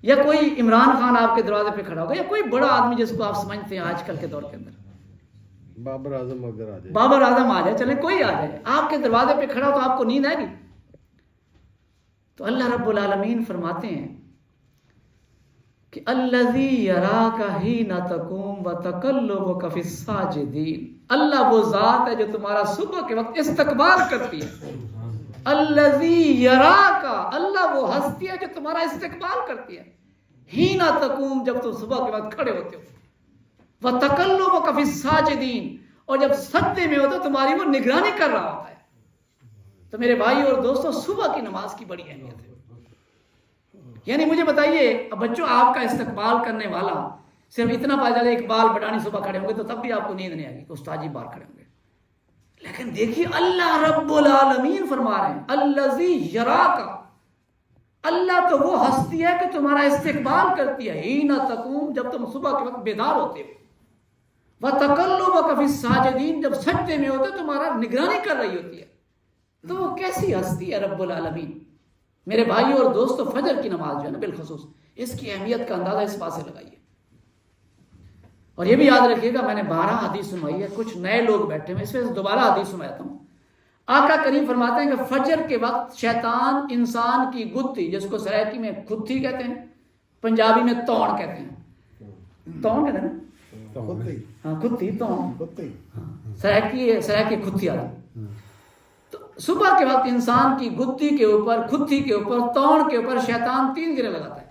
یا کوئی عمران خان آپ کے دروازے پہ کھڑا ہوگا، یا کوئی بڑا آدمی جس کو آپ سمجھتے ہیں آج کل کے دور کے اندر، بابر اعظم اگر آ جائے، بابر اعظم آ جائے، چلے کوئی آ جائے، آپ کے دروازے پہ کھڑا ہو تو آپ کو نیند آئے گی؟ تو اللہ رب العالمین فرماتے ہیں کہ الذی یراک حین تقوم وتقلبک فی الساجدین، اللہ وہ ذات ہے جو تمہارا صبح کے وقت استقبال کرتی ہے. الذی یراک، اللہ وہ ہستی ہے جو تمہارا استقبال کرتی ہے. حین تقوم، جب تم صبح کے وقت کھڑے ہوتے ہو، وتقلبک فی الساجدین، اور جب سجدے میں ہوتے تمہاری وہ نگرانی کر رہا ہوتا ہے. تو میرے بھائی اور دوستو، صبح کی نماز کی بڑی اہمیت ہے. یعنی مجھے بتائیے، اب بچوں آپ کا استقبال کرنے والا صرف اتنا پتا چلے اقبال بٹانی صبح کھڑے ہوں گے تو تب بھی آپ کو نیند نہیں آئے گی کہ استاد جی باہر کھڑے ہوں گے. لیکن دیکھیے اللہ رب العالمین فرما رہے ہیں الذی یراک، اللہ تو وہ ہستی ہے کہ تمہارا استقبال کرتی ہے. حین تقوم، جب تم صبح کے وقت بیدار ہوتے ہو، وتقلبک فی الساجدین، جب سجدے میں ہوتے تمہارا نگرانی کر رہی ہوتی ہے. تو وہ کیسی ہستی ہے رب العالمین. میرے بھائی اور دوستو، فجر کی نماز جو ہے نا بالخصوص، اس کی اہمیت کا اندازہ اس بات سے لگائیے. اور یہ بھی یاد رکھیے گا، میں نے 12 حدیث سنائی ہے، کچھ نئے لوگ بیٹھے ہیں، اس وجہ سے دوبارہ حدیث سناتا ہوں. آقا کریم فرماتے ہیں کہ فجر کے وقت شیطان انسان کی گدھی، جس کو سرائکی میں کھتی کہتے ہیں، پنجابی میں تون کہتے ہیں، تون کہتے ہیں نا، ہاں کھتی، تون، سرائکی کھتی آدمی. تو صبح کے وقت انسان کی گدھی کے اوپر، کھتی کے اوپر، تون کے اوپر شیطان 3 گرے لگاتا ہے.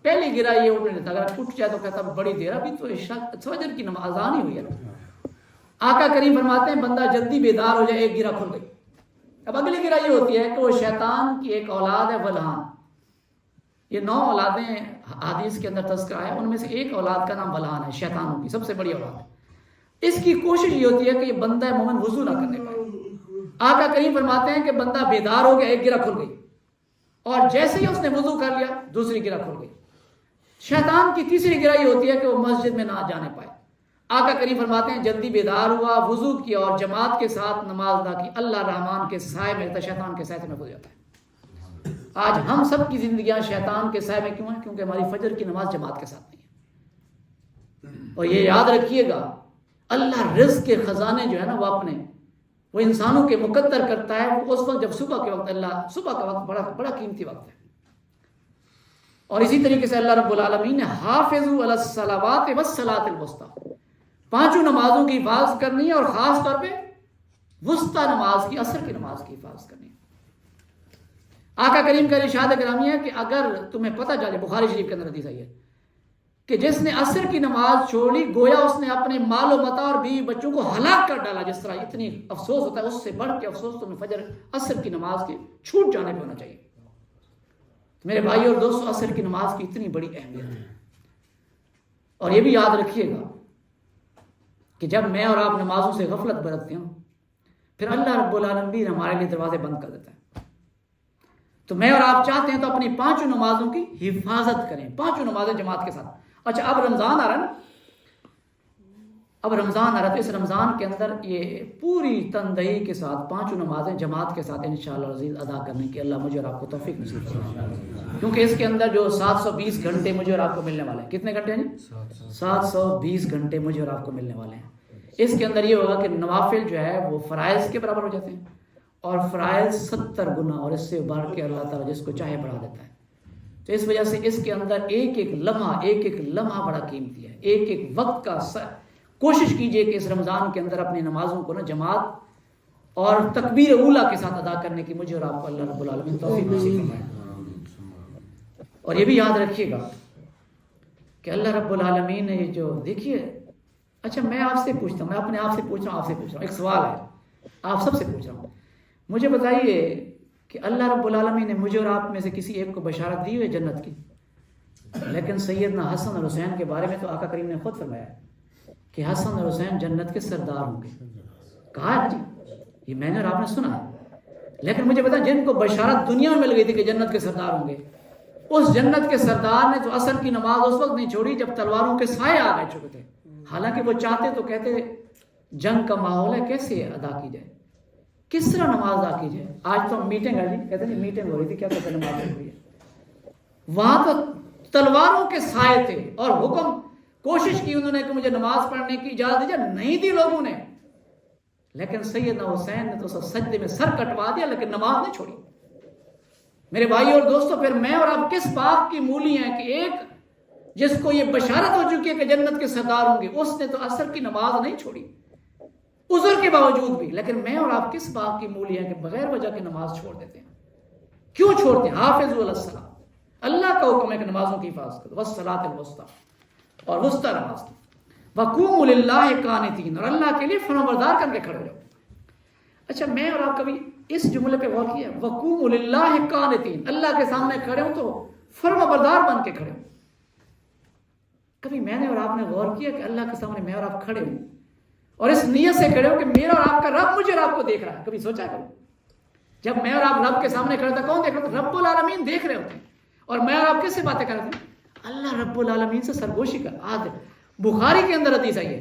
پہلی گرا یہ اٹھ نہیں دیتا، اگر اٹھ جائے تو کہتا بڑی دیر، ابھی تو فجر کی نماز اذان ہی ہوئی ہے. آقا کریم فرماتے ہیں بندہ جلدی بیدار ہو جائے، ایک گرا کھل گئی. اب اگلی گرا یہ ہوتی ہے کہ وہ شیطان کی ایک اولاد ہے ولہان. یہ 9 اولادیں حدیث کے اندر تذکرہ ہے، ان میں سے ایک اولاد کا نام ولہان ہے، شیطانوں کی سب سے بڑی اولاد ہے. اس کی کوشش یہ ہوتی ہے کہ یہ بندہ مومن وضو نہ کرنے پائے. آقا کریم فرماتے ہیں کہ بندہ بیدار ہو گیا، ایک گرہ کھل گئی، اور جیسے ہی اس نے وضو کر لیا دوسری گرہ کھل گئی۔ شیطان کی تیسری گرہ یہ ہوتی ہے کہ وہ مسجد میں نہ جانے پائے۔ آقا کریم فرماتے ہیں جلدی بیدار ہوا، وضو کیا اور جماعت کے ساتھ نماز ادا کی، اللہ رحمان کے سائے میں رہتا، شیطان کے سائے سے محفوظ جاتا ہے۔ آج ہم سب کی زندگیاں شیطان کے سائے میں کیوں ہیں؟ کیونکہ ہماری فجر کی نماز جماعت کے ساتھ نہیں ہے۔ اور یہ یاد رکھیے گا، اللہ رزق کے خزانے جو ہے نا وہ اپنے وہ انسانوں کے مقدر کرتا ہے، وہ اس وقت جب صبح کے وقت، اللہ صبح کا وقت بڑا قیمتی وقت ہے۔ اور اسی طریقے سے اللہ رب العالمین نے حافظوا علی الصلوات والصلاۃ الوسطی، پانچوں نمازوں کی حفاظت کرنی ہے، اور خاص طور پہ وسطی نماز کی، عصر کی نماز کی حفاظت کرنی ہے۔ آقا کریم کا ارشاد گرامی ہے کہ اگر تمہیں پتہ چلے، بخاری شریف کے اندر حدیث آئی ہے کہ جس نے عصر کی نماز چھوڑی گویا اس نے اپنے مال و متاع اور بیوی بچوں کو ہلاک کر ڈالا۔ جس طرح اتنی افسوس ہوتا ہے، اس سے بڑھ کے افسوس تمہیں فجر عصر کی نماز کے چھوٹ جانے پہ ہونا چاہیے۔ میرے بھائی اور دوستو، عصر کی نماز کی اتنی بڑی اہمیت ہے، اور یہ بھی یاد رکھیے گا کہ جب میں اور آپ نمازوں سے غفلت برتتے ہیں پھر اللہ رب العالمین ہمارے لیے دروازے بند کر دیتا ہے۔ تو میں اور آپ چاہتے ہیں تو اپنی پانچوں نمازوں کی حفاظت کریں، پانچوں نمازیں جماعت کے ساتھ۔ اچھا، اب رمضان آ رہا ہے نا، اب رمضان آ رہا ہے، تو اس رمضان کے اندر یہ پوری تندہی کے ساتھ پانچوں نمازیں جماعت کے ساتھ انشاءاللہ عزیز ادا کرنے کی اللہ مجھے اور آپ کو توفیق نصیب فرمائے، کیونکہ اس کے اندر جو 720 گھنٹے مجھے اور آپ کو ملنے والے ہیں۔ کتنے گھنٹے ہیں جی؟ 720 گھنٹے مجھے اور آپ کو ملنے والے ہیں۔ اس کے اندر یہ ہوگا کہ نوافل جو ہے وہ فرائض کے برابر ہو جاتے ہیں، اور فرائض 70 گنا، اور اس سے بڑھ کے اللہ تعالیٰ جس کو چاہے بڑھا دیتا ہے۔ تو اس وجہ سے اس کے اندر ایک ایک لمحہ بڑا قیمتی ہے، ایک ایک وقت کا کوشش کیجئے کہ اس رمضان کے اندر اپنی نمازوں کو نا جماعت اور تکبیر اولیٰ کے ساتھ ادا کرنے کی مجھے اور آپ کو اللہ رب العالمین توفیق نصیب فرمائے۔ اور یہ بھی یاد رکھیے گا کہ اللہ رب العالمین نے یہ جو دیکھیے، اچھا میں آپ سے پوچھتا ہوں، میں اپنے آپ سے پوچھ رہا ہوں، آپ سے پوچھ رہا ہوں، ایک سوال ہے آپ سب سے پوچھ رہا ہوں، مجھے بتائیے کہ اللہ رب العالمین نے مجھے اور آپ میں سے کسی ایک کو بشارت دی ہوئی جنت کی؟ لیکن سیدنا حسن اور حسین کے بارے میں تو آقا کریم نے خود فرمایا کہ حسن اور حسین جنت کے سردار ہوں گے۔ کہا ہے جی، یہ میں نے اور آپ نے سنا ہے، لیکن مجھے بتائیں جن کو بشارت دنیا میں مل گئی تھی کہ جنت کے سردار ہوں گے، اس جنت کے سردار نے تو عصر کی نماز اس وقت نہیں چھوڑی جب تلواروں کے سائے آ گئے چکے تھے، حالانکہ وہ چاہتے تو کہتے جنگ کا ماحول ہے، کیسے ادا کی جائے، کس طرح نماز ادا کی جائے۔ آج تو میٹنگ ہے جی، کہتے ہیں میٹنگ ہو رہی تھی، کیا کہتے ہیں نماز ہو رہی ہے، وہاں تو تلواروں کے سائے تھے، اور حکم کوشش کی انہوں نے کہ مجھے نماز پڑھنے کی اجازت دیجیے، نہیں دی لوگوں نے، لیکن سیدنا حسین نے تو سجدے میں سر کٹوا دیا، لیکن نماز نہیں چھوڑی۔ میرے بھائی اور دوستو، پھر میں اور آپ کس بات کی مولی ہیں کہ ایک جس کو یہ بشارت ہو چکی ہے کہ جنت کے سردار ہوں گے، اس نے تو عصر کی نماز نہیں چھوڑی عذر کے باوجود بھی، لیکن میں اور آپ کس بات کی مولی ہیں کہ بغیر وجہ کی نماز چھوڑ دیتے ہیں؟ کیوں چھوڑتے ہیں؟ حافظوا علی الصلاۃ، اللہ کا حکم ہے کہ نمازوں کی حفاظت کرو، والصلاۃ الوسطیٰ، اور وسطی نماز کی، وقوموا للہ قانتین، اور اللہ کے لیے فرمانبردار کر کے کھڑے ہو جاؤ۔ اچھا میں اور آپ کبھی اس جملے پہ غور کیا؟ وقوموا للہ قانتین، اللہ کے سامنے کھڑے ہوں تو فرمانبردار بن کے کھڑے ہوں۔ کبھی میں نے اور آپ نے غور کیا کہ اللہ کے سامنے میں اور آپ کھڑے ہوں اور اس نیت سے کھڑے ہو کہ میرا اور آپ کا رب مجھے اور آپ کو دیکھ رہا ہے؟ کبھی سوچا کرو، جب میں اور آپ رب کے سامنے کھڑے تھے کون دیکھ رہا تھا؟ رب العالمین دیکھ رہے ہوتے ہیں، اور میں اور آپ کس سے باتیں کر رہے تھے؟ اللہ رب العالمین سے سرگوشی کر۔ آج بخاری کے اندر حدیث آئی ہے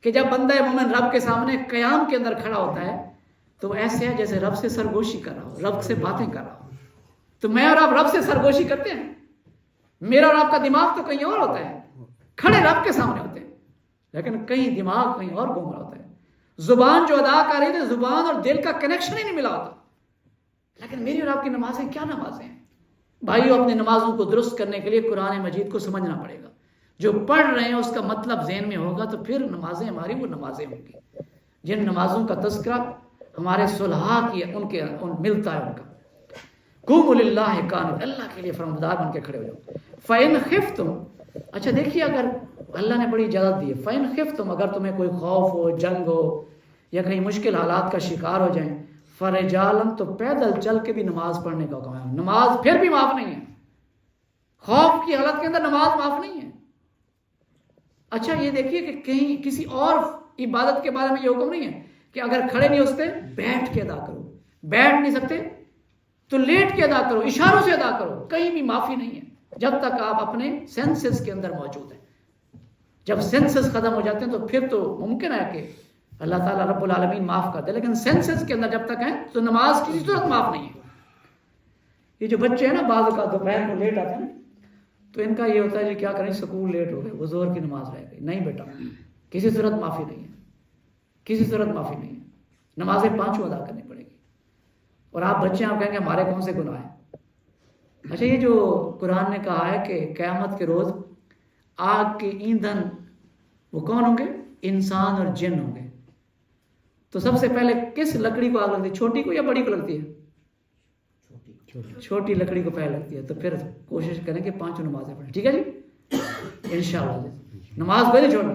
کہ جب بندہ مومن رب کے سامنے قیام کے اندر کھڑا ہوتا ہے تو ایسے ہے جیسے رب سے سرگوشی کر رہا ہو، رب سے باتیں کر رہا ہو۔ تو میں اور آپ رب سے سرگوشی کرتے ہیں؟ میرا اور آپ کا دماغ تو کہیں اور ہوتا ہے، کھڑے رب کے سامنے ہوتے ہیں، لیکن کہیں دماغ کہیں اور گھوم رہا ہوتا ہے۔ زبان جو ادا کر رہی تھی، زبان اور دل کا کنیکشن ہی نہیں ملا ہوتا۔ لیکن میری اور آپ کی نمازیں کیا نمازیں ہیں بھائیو؟ اپنی نمازوں کو درست کرنے کے لیے قرآن مجید کو سمجھنا پڑے گا، جو پڑھ رہے ہیں اس کا مطلب ذہن میں ہوگا تو پھر نمازیں ہماری وہ نمازیں ہوں گی جن نمازوں کا تذکرہ ہمارے صلحاء کی ملتا ہے ان کا۔ قوموا للہ قانتین، اللہ کے لیے فرمانبردار بن کے کھڑے ہو جاؤ۔ فَإِنْ خِفْتُمْ، اچھا دیکھیے اگر اللہ نے بڑی اجازت دی ہے، فَإِنْ خِفْتُمْ، اگر تمہیں کوئی خوف ہو، جنگ ہو، یا کہیں مشکل حالات کا شکار ہو جائیں، فَرِجَالًا، تو پیدل چل کے بھی نماز پڑھنے کا حکم ہے۔ نماز پھر بھی معاف نہیں ہے، خوف کی حالت کے اندر نماز معاف نہیں ہے۔ اچھا یہ دیکھیے کہ کہیں کسی اور عبادت کے بارے میں یہ حکم نہیں ہے کہ اگر کھڑے نہیں ہو سکتے بیٹھ کے ادا کرو، بیٹھ نہیں سکتے تو لیٹ کے ادا کرو، اشاروں سے ادا کرو، کہیں بھی معافی نہیں ہے جب تک آپ اپنے سینسز کے اندر موجود ہیں۔ جب سینسز ختم ہو جاتے ہیں تو پھر تو ممکن ہے کہ اللہ تعالیٰ رب العالمین معاف کر دے، لیکن سینسز کے اندر جب تک ہیں تو نماز کسی صورت معاف نہیں ہے۔ یہ جو بچے ہیں نا بعض اوقات دوپہر کو لیٹ آتے ہیں نا، تو ان کا یہ ہوتا ہے کہ کیا کریں اسکول لیٹ ہو گئے، وہ زور کی نماز رہ گئی۔ نہیں بیٹا، کسی صورت معافی نہیں ہے، کسی صورت معافی نہیں ہے، نمازیں پانچوں ادا کرنی پڑے گی۔ اور آپ بچے آپ کہیں گے ہمارے کون سے گناہ ہیں؟ اچھا، یہ جو قرآن نے کہا ہے کہ قیامت کے روز آگ کے ایندھن وہ کون ہوں گے؟ انسان اور جن ہوں گے، تو سب سے پہلے کس لکڑی کو آگ لگتی ہے؟ چھوٹی کو یا بڑی کو لگتی ہے؟ چھوٹی لکڑی کو پہلے لگتی ہے۔ تو پھر کوشش کریں کہ پانچوں نمازیں پڑھیں، ٹھیک ہے جی؟ انشاءاللہ جی، نماز کوئی نہیں چھوڑنا،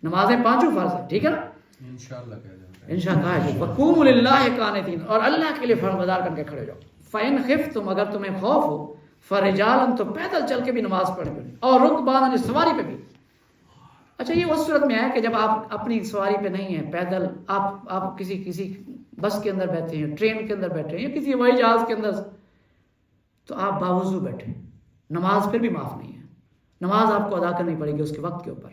نمازیں پانچوں فرض ہیں، ٹھیک ہے نا؟ انشاءاللہ کہہ جاتا ہے۔ انشاءاللہ ہے جی، وَقُومُوا لِلَّهِ قَانِتِينَ، اور اللہ کے لیے فرمانبردار کر کے کھڑے جاؤ۔ فَإِنْ خِفْتُمْ، اگر تمہیں خوف ہو، فَرِجَالًا، تو پیدل چل کے بھی نماز پڑھیں پڑے، اور رُكْبَانًا، سواری پہ بھی۔ اچھا، یہ اس صورت میں ہے کہ جب آپ اپنی سواری پہ نہیں ہیں، پیدل آپ کسی بس کے اندر بیٹھے ہیں، ٹرین کے اندر بیٹھے ہیں، یا کسی ہوائی جہاز کے اندر، تو آپ باوضو بیٹھے، نماز پھر بھی معاف نہیں ہے، نماز آپ کو ادا کرنی پڑے گی اس کے وقت کے اوپر۔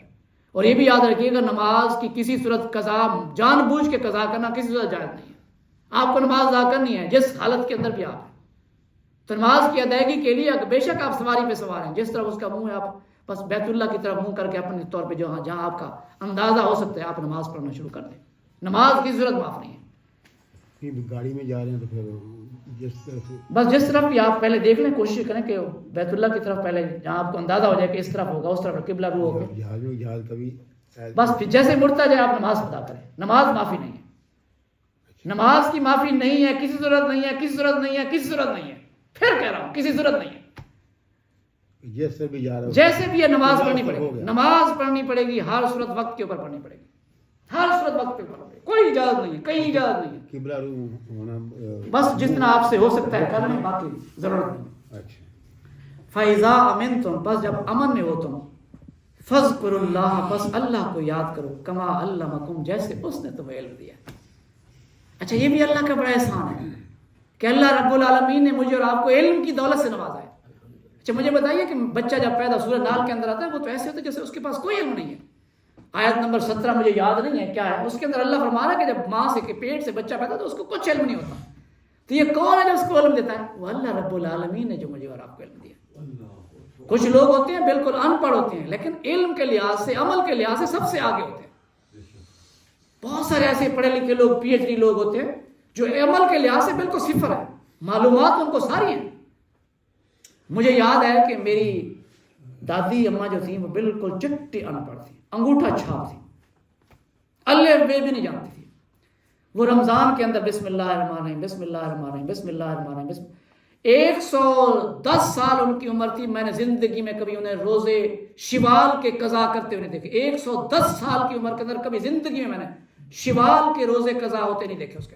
اور یہ بھی یاد رکھیے گا، نماز کی کسی صورت قضا، جان بوجھ کے قضا کرنا کسی صورت جائز نہیں ہے۔ آپ کو نماز ادا کرنی ہے جس حالت کے اندر بھی آپ ہیں۔ تو نماز کی ادائیگی کے لیے بے شک آپ سواری پہ سوار ہیں، جس طرح اس کا منہ ہے آپ بس بیت اللہ کی طرف منہ کر کے اپنے طور پہ جہاں آپ کا اندازہ ہو سکتا ہے آپ نماز پڑھنا شروع کر دیں، نماز کی صورت معاف نہیں ہے۔ گاڑی میں جا رہے ہیں تو پھر جس طرف بس جس طرف بھی آپ پہلے دیکھ لیں، کوشش کریں کہ بیت اللہ کی طرف پہلے جہاں آپ کو اندازہ ہو جائے کہ اس طرف ہوگا، اس طرف قبلہ رو ہوگا، جہاز کبھی بس پھر جیسے مڑتا جائے آپ نماز ادا کریں۔ نماز معافی نہیں ہے، نماز کی معافی نہیں ہے، کسی صورت نہیں ہے، کسی صورت نہیں ہے، کسی صورت نہیں ہے، پھر کہہ رہا ہوں کسی صورت نہیں ہے۔ جیسے بھی جا رہا جیسے بھی یہ نماز پڑھنی پڑے گی، نماز پڑھنی پڑے گی، ہر صورت وقت کے اوپر پڑھنی پڑے گی، ہر صورت وقت پہ پڑھنی پڑے گی، کوئی اجازت نہیں ہے، کہیں اجازت نہیں ہے، قبلہ رو ہونا بس جتنا آپ سے ہو سکتا ہے کرنے، باقی ضرورت نہیں۔ اچھا۔ فَإِذَا أَمِنْتُمْ، بس جب امن میں ہو تم، فَاذْكُرُوا اللَّهَ، بس اللہ کو یاد کرو، كَمَا عَلَّمَكُمْ، جیسے اس نے تمہیں علم دیا۔ اچھا، یہ بھی اللہ کا بڑا احسان ہے کہ اللہ رب العالمین نے مجھے اور آپ کو علم کی دولت سے نوازا ہے۔ اچھا، مجھے بتائیے کہ بچہ جب پیدا سورہ نال کے اندر آتا ہے وہ تو ایسے ہوتا ہے جیسے اس کے پاس کوئی علم نہیں ہے۔ آیت نمبر 17 مجھے یاد نہیں ہے کیا ہے، اس کے اندر اللہ فرما رہا ہے کہ جب ماں سے کے پیٹ سے بچہ پیدا تو اس کو کچھ علم نہیں ہوتا، تو یہ کون ہے جو اس کو علم دیتا ہے؟ وہ اللہ رب العالمین نے جو مجھے اور آپ کو علم دیا۔ کچھ لوگ ہوتے ہیں بالکل ان پڑھ ہوتے ہیں لیکن علم کے لحاظ سے، عمل کے لحاظ سے سب سے آگے ہوتے ہیں۔ بہت سارے ایسے پڑھے لکھے لوگ، پی ایچ ڈی لوگ ہوتے ہیں جو عمل کے لحاظ سے بالکل صفر ہے، معلومات ان کو ساری ہیں۔ مجھے یاد ہے کہ میری دادی اماں جو تھیں وہ بالکل چٹی ان پڑھ تھی، انگوٹھا چھاپ تھی، الف بے بھی نہیں جانتی تھی۔ وہ رمضان کے اندر بسم اللہ الرحمن الرحیم، بسم اللہ الرحمن الرحیم، بسم اللہ الرحمن الرحیم، 110 سال ان کی عمر تھی، میں نے زندگی میں کبھی انہیں روزے شوال کے قضا کرتے ہوئے نہیں دیکھے۔ 110 سال کی عمر کے اندر کبھی زندگی میں نے شوال کے روزے قضا ہوتے نہیں دیکھے اس کے۔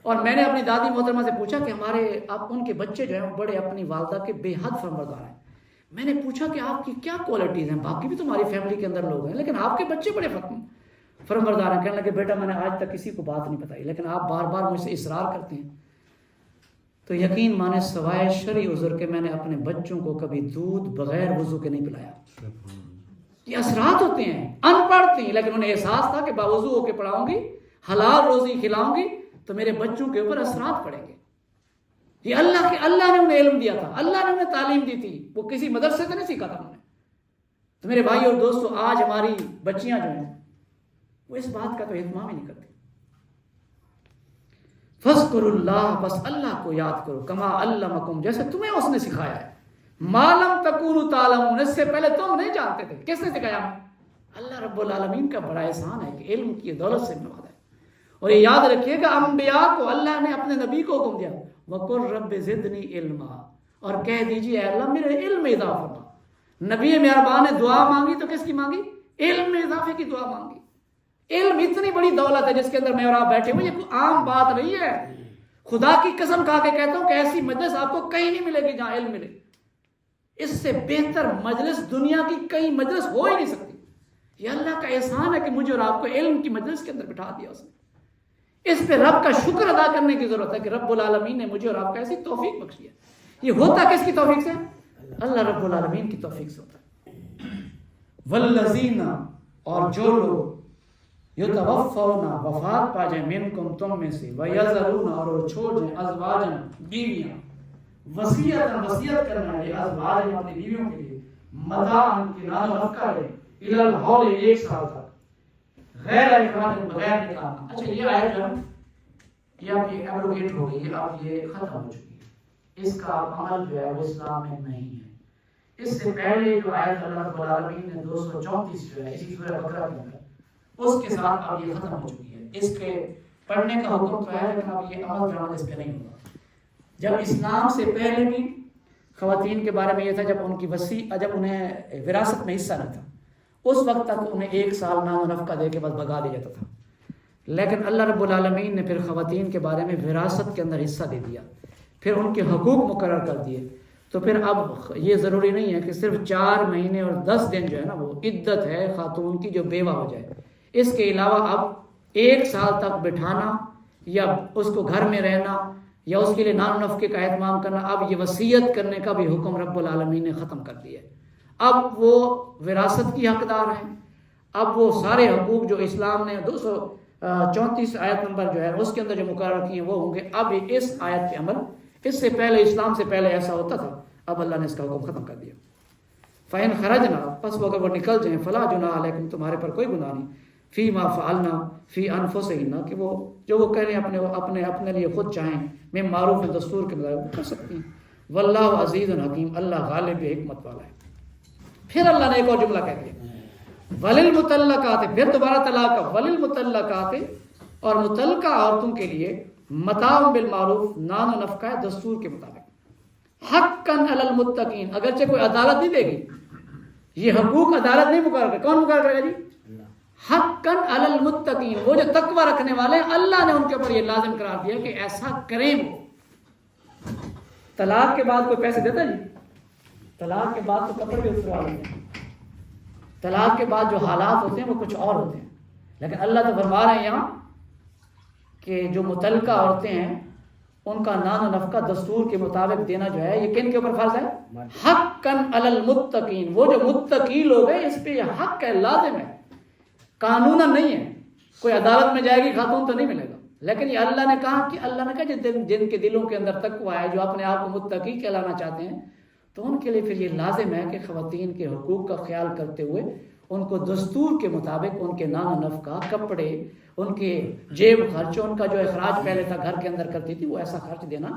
اور میں نے اپنی دادی محترمہ سے پوچھا کہ ہمارے آپ ان کے بچے جو ہیں وہ بڑے اپنی والدہ کے بے حد فرمانبردار ہیں۔ میں نے پوچھا کہ آپ کی کیا کوالٹیز ہیں، باقی بھی تمہاری فیملی کے اندر لوگ ہیں لیکن آپ کے بچے بڑے فرمانبردار ہیں۔ کہنے لگے بیٹا میں نے آج تک کسی کو بات نہیں بتائی لیکن آپ بار بار مجھ سے اصرار کرتے ہیں، تو یقین مانے سوائے شرعی عذر کے میں نے اپنے بچوں کو کبھی دودھ بغیر وضو کے نہیں پلایا۔ یہ اثرات ہوتے ہیں، ان پڑھ تھیں لیکن انہیں احساس تھا کہ باوضو ہو کے پڑھاؤں گی، حلال روزی کھلاؤں گی تو میرے بچوں کے اوپر اثرات پڑیں گے۔ یہ اللہ نے انہیں علم دیا تھا، اللہ نے انہیں تعلیم دی تھی، وہ کسی مدرسے سے نہیں سیکھا تھا انہوں نے۔ تو میرے بھائی اور دوستو، آج ہماری بچیاں جو ہیں وہ اس بات کا تو اہتمام ہی نہیں کرتی۔ فَاذْكُرُوا اللَّهَ، بس اللہ کو یاد کرو، كَمَا عَلَّمَكُمْ، جیسے تمہیں اس نے سکھایا ہے، مَا لَمْ تَكُونُوا تَعْلَمُونَ، اس سے پہلے تم نہیں جانتے تھے۔ کس نے سکھایا؟ اللہ رب العالمین کا بڑا احسان ہے کہ علم کی دولت سے نوازا ہے۔ اور یہ یاد رکھیے گا انبیاء کو اللہ نے اپنے نبی کو حکم دیا، وَقُلْ رَبِّ زِدْنِي عِلْمًا، اور کہہ دیجیے اے اللہ میرے علم میں اضافہ فرما۔ نبی مہربان نے دعا مانگی تو کس کی مانگی؟ علم میں اضافے کی دعا مانگی۔ علم اتنی بڑی دولت ہے جس کے اندر میں اور آپ بیٹھے ہوئے، یہ کوئی عام بات نہیں ہے۔ خدا کی قسم کھا کے کہتا ہوں کہ ایسی مجلس آپ کو کہیں نہیں ملے گی جہاں علم ملے۔ اس سے بہتر مجلس دنیا کی کئی مجلس ہو ہی نہیں سکتی۔ یہ اللہ کا احسان ہے کہ مجھے اور آپ کو علم کی مجلس کے اندر بٹھا دیا اس نے. اس پہ رب کا شکر ادا کرنے کی ضرورت ہے کہ رب العالمین نے مجھے اور آپ کو ایسی توفیق بخشی ہے. یہ ہوتا کس کی توفیق سے؟ اللہ رب العالمین کی توفیق سے ہوتا ہے. والذین، اور جو لوگ یتوفون، وفات پا جائیں، منکم، تم میں سے، ویذرون، اور وہ چھوڑ جائیں، ازواجن، بیویاں، وصیت کرنا ہے ازواجن، اپنی بیویوں کے لیے، متاعن، کی نان و نفقہ ہے، الی الحول، 1 سال تک، غیر اخراج، بغیر نکاح. اچھا یہ آیت جو ہے یہ اب یہ ایبروگیٹ ہو گئی ہے، اب یہ ختم ہو چکی ہے. اس کا عمل جو ہے وہ اسلام میں نہیں ہے. اس سے پہلے جو آیت اللہ رب العالمین نے 234 جو ہے اسی سورہ بقرہ کے اندر، اس کے ساتھ اب یہ ختم ہو چکی ہے. اس کے پڑھنے کا حکم تو ہے لیکن اب یہ عمل درآمد اس پہ نہیں ہوگا. جب اسلام سے پہلے بھی خواتین کے بارے میں یہ تھا جب ان کی جب انہیں وراثت میں حصہ نہیں تھا اس وقت تک انہیں 1 سال نان و نفقہ دے کے بس بھگا دیا جاتا تھا. لیکن اللہ رب العالمین نے پھر خواتین کے بارے میں وراثت کے اندر حصہ دے دیا، پھر ان کے حقوق مقرر کر دیے. تو پھر اب یہ ضروری نہیں ہے کہ صرف 4 مہینے اور 10 دن جو ہے نا وہ عدت ہے خاتون کی جو بیوہ ہو جائے. اس کے علاوہ اب 1 سال تک بٹھانا یا اس کو گھر میں رہنا یا اس کے لیے نان و نفقے کا اہتمام کرنا، اب یہ وصیت کرنے کا بھی حکم رب العالمین نے ختم کر دیا ہے. اب وہ وراثت کی حقدار ہیں. اب وہ سارے حقوق جو اسلام نے 234 آیت نمبر جو ہے اس کے اندر جو مقرر کیے ہیں وہ ہوں گے. اب اس آیت پہ عمل، اس سے پہلے اسلام سے پہلے ایسا ہوتا تھا، اب اللہ نے اس کا حکم ختم کر دیا. فَإِنْ خَرَجْنَا، پس وہ اگر وہ نکل جائیں، فَلَا جُنَاحَ عَلَيْكُمْ، تمہارے پر کوئی گناہ نہیں، فی ما فعلنا فی انفسہن، کہ وہ جو وہ کریں اپنے لیے خود چاہیں، میں معروف دستور کے مطابق کر سکتی ہیں. واللہ عزیز حکیم، اللہ غالب حکمت والا ہے. پھر اللہ نے ایک اور جملہ کہہ دیا، وللمطلقات، پھر دوبارہ طلاق کا، وللمطلقات، اور متعلقہ عورتوں کے لیے، متاع بالمعروف، نان و نفقہ ہے دستور کے مطابق، حقاً علی المتقین، اگرچہ کوئی عدالت نہیں دے گی، یہ حقوق عدالت نہیں مقرر کرے. کون مقرر کرے گا جی؟ حقاً علی المتقین، وہ جو تقوی رکھنے والے ہیں اللہ نے ان کے اوپر یہ لازم قرار دیا کہ ایسا کریں. وہ طلاق کے بعد کوئی پیسے دیتا جی؟ طلاق کے بعد تو کپڑے بھی اتروا لیتے ہیں. طلاق کے بعد جو حالات ہوتے ہیں وہ کچھ اور ہوتے ہیں. لیکن اللہ تو فرما رہے ہیں یہاں کہ جو متعلقہ عورتیں ہیں ان کا نان و نفقہ دستور کے مطابق دینا جو ہے یہ کن کے اوپر فرض ہے؟ حقاً علی المتقین، وہ جو متقی لوگ ہیں اس پہ یہ حق ہے، لازم ہے، قانون نہیں ہے. کوئی عدالت میں جائے گی خاتون تو نہیں ملے گا. لیکن یہ اللہ نے کہا کہ اللہ نے کہا جن کے دلوں کے اندر تقوی ہے، جو اپنے آپ کو متقی کہلانا چاہتے ہیں، تو ان کے لیے پھر یہ لازم ہے کہ خواتین کے حقوق کا خیال کرتے ہوئے ان کو دستور کے مطابق ان کے نان و نفقہ، کپڑے، ان کے جیب خرچ، ان کا جو اخراج پہلے تھا گھر کے اندر کرتی تھی وہ ایسا خرچ دینا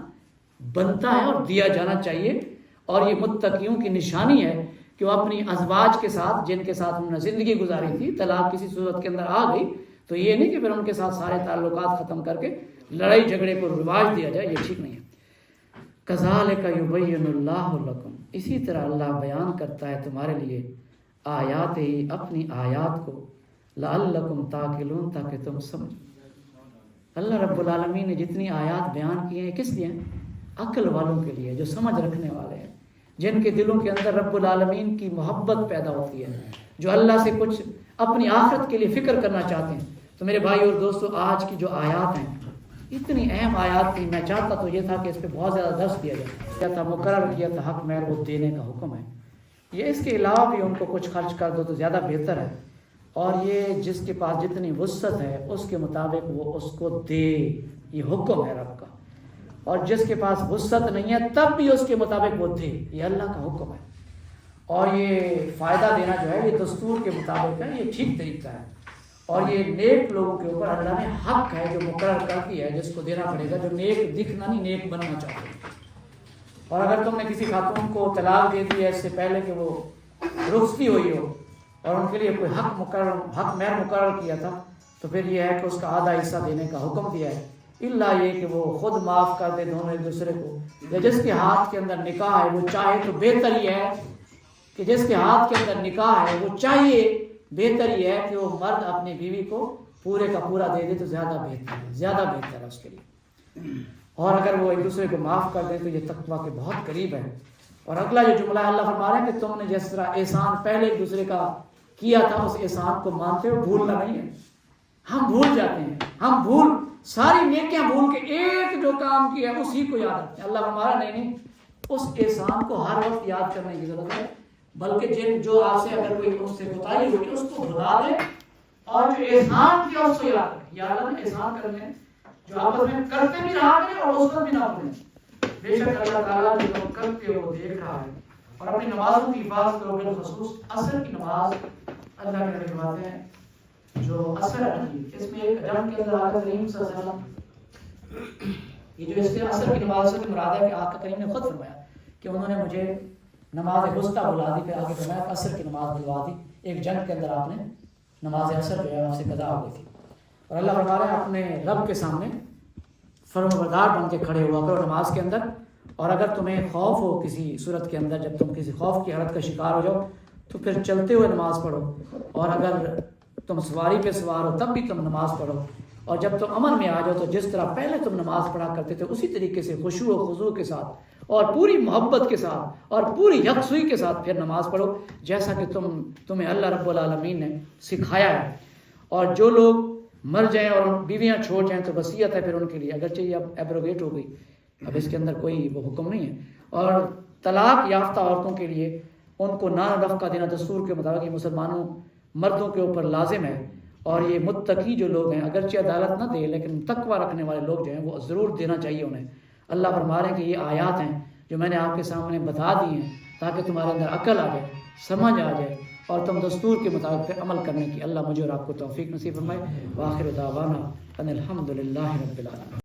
بنتا ہے اور دیا جانا چاہیے. اور یہ متقیوں کی نشانی ہے کہ وہ اپنی ازواج کے ساتھ جن کے ساتھ انہوں نے زندگی گزاری تھی، طلاق کسی صورت کے اندر آ گئی تو یہ نہیں کہ پھر ان کے ساتھ سارے تعلقات ختم کر کے لڑائی جھگڑے کو رواج دیا جائے، یہ ٹھیک نہیں ہے. کذالک یبین اللہ لکم، اسی طرح اللہ بیان کرتا ہے تمہارے لیے آیات ہی، اپنی آیات کو، لعلکم تعقلون، تاکہ تم سمجھو. اللہ رب العالمین نے جتنی آیات بیان کی ہیں کس لیے ہیں؟ عقل والوں کے لیے، جو سمجھ رکھنے والے ہیں، جن کے دلوں کے اندر رب العالمین کی محبت پیدا ہوتی ہے، جو اللہ سے کچھ اپنی آخرت کے لیے فکر کرنا چاہتے ہیں. تو میرے بھائی اور دوستو، آج کی جو آیات ہیں اتنی اہم آیات تھی. میں چاہتا تو یہ تھا کہ اس پہ بہت زیادہ درس دیا جائے تھا، مقرر کیا تھا حق مہر وہ دینے کا حکم ہے. یہ اس کے علاوہ بھی ان کو کچھ خرچ کر دو تو زیادہ بہتر ہے. اور یہ جس کے پاس جتنی وسعت ہے اس کے مطابق وہ اس کو دے، یہ حکم ہے رب کا. اور جس کے پاس وسعت نہیں ہے تب بھی اس کے مطابق وہ دے، یہ اللہ کا حکم ہے. اور یہ فائدہ دینا جو ہے یہ دستور کے مطابق ہے، یہ ٹھیک طریقہ ہے. اور یہ نیک لوگوں کے اوپر اللہ نے حق ہے جو مقرر کر دیا ہے، جس کو دینا پڑے گا، جو نیک دکھنا نہیں نیک بننا چاہتے ہیں. اور اگر تم نے کسی خاتون کو طلاق دے دی ہے اس سے پہلے کہ وہ رخصتی ہوئی ہو اور ان کے لیے کوئی حق مہر مقرر کیا تھا، تو پھر یہ ہے کہ اس کا آدھا حصہ دینے کا حکم دیا ہے. اللہ یہ کہ وہ خود معاف کر دے دونوں ایک دوسرے کو، یا جس کے ہاتھ کے اندر نکاح ہے وہ چاہے تو بہتر یہ ہے کہ جس کے ہاتھ کے اندر نکاح ہے وہ چاہیے، بہتر یہ ہے کہ وہ مرد اپنی بیوی کو پورے کا پورا دے دے تو زیادہ بہتر ہے اس کے لیے. اور اگر وہ ایک دوسرے کو معاف کر دیں تو یہ تقویٰ کے بہت قریب ہے. اور اگلا جو جملہ اللہ فرما رہے ہیں کہ تم نے جس طرح احسان پہلے ایک دوسرے کا کیا تھا اس احسان کو مانتے ہو، بھولنا نہیں ہے۔ ہم بھول جاتے ہیں، ہم ساری نیکیاں بھول کے ایک جو کام کیا ہے اسی کو یاد رکھتے ہیں۔ اللہ ہمارا نہیں، اس احسان کو ہر وقت یاد کرنے کی ضرورت ہے، بلکہ جو آپ سے اگر کوئی اس سے کوتاہی ہوئی اس کو بھلا دیں اور جو احسان کیا اس کو یاد رکھیں۔ یا اللہ نے احسان کرنے ہیں جو آپس میں کرتے بھی رہا کریں اور اس کو بھی نہ بھولیں۔ بے شک اللہ تعالیٰ جو تم کرتے ہو دیکھ رہا ہے۔ اور اپنی نمازوں کی حفاظت کرو، بالخصوص عصر کی نماز۔ اللہ کے نبی فرماتے ہیں جو عصر ہے اس میں ایک جنگ کے اندر آقا کریم صلی اللہ علیہ وسلم، یہ جو اس سے عصر کی نماز سے مراد ہے کہ آقا کریم نے خود فرمایا کہ انہوں نے مجھے نماز وسطیٰ بلا دی، پھر آگے فرمایا عصر کی نماز بلوا دی۔ ایک جنگ کے اندر آپ نے نماز عصر جو ہے آپ سے قضا ہو گئی تھی۔ اور اللہ فرما رہے ہیں اپنے رب کے سامنے فرمانبردار بن کے کھڑے ہوا کرو نماز کے اندر، اور اگر تمہیں خوف ہو کسی صورت کے اندر، جب تم کسی خوف کی حالت کا شکار ہو جاؤ تو پھر چلتے ہوئے نماز پڑھو، اور اگر تم سواری پہ سوار ہو تب بھی تم نماز پڑھو، اور جب تم امن میں آ جاؤ تو جس طرح پہلے تم نماز پڑھا کرتے تھے اسی طریقے سے خشوع و خضوع کے ساتھ اور پوری محبت کے ساتھ اور پوری یکسوئی کے ساتھ پھر نماز پڑھو، جیسا کہ تمہیں اللہ رب العالمین نے سکھایا ہے۔ اور جو لوگ مر جائیں اور بیویاں چھوڑ جائیں تو وصیت ہے پھر ان کے لیے، اگرچہ یہ اب ایبروگیٹ ہو گئی، اب اس کے اندر کوئی وہ حکم نہیں ہے۔ اور طلاق یافتہ عورتوں کے لیے ان کو نان نفقہ دینا دستور کے مطابق یہ مسلمانوں مردوں کے اوپر لازم ہے، اور یہ متقی جو لوگ ہیں اگرچہ عدالت نہ دے لیکن تقوی رکھنے والے لوگ جو ہیں وہ ضرور دینا چاہیے انہیں۔ اللہ فرما رہے ہیں کہ یہ آیات ہیں جو میں نے آپ کے سامنے بتا دی ہیں تاکہ تمہارے اندر عقل آ جائے، سمجھ آ جائے اور تم دستور کے مطابق پھر عمل کرنے کی اللہ مجھے اور آپ کو توفیق نصیب فرمائے۔ وآخر دعوانا ان الحمد للہ رب العالمین۔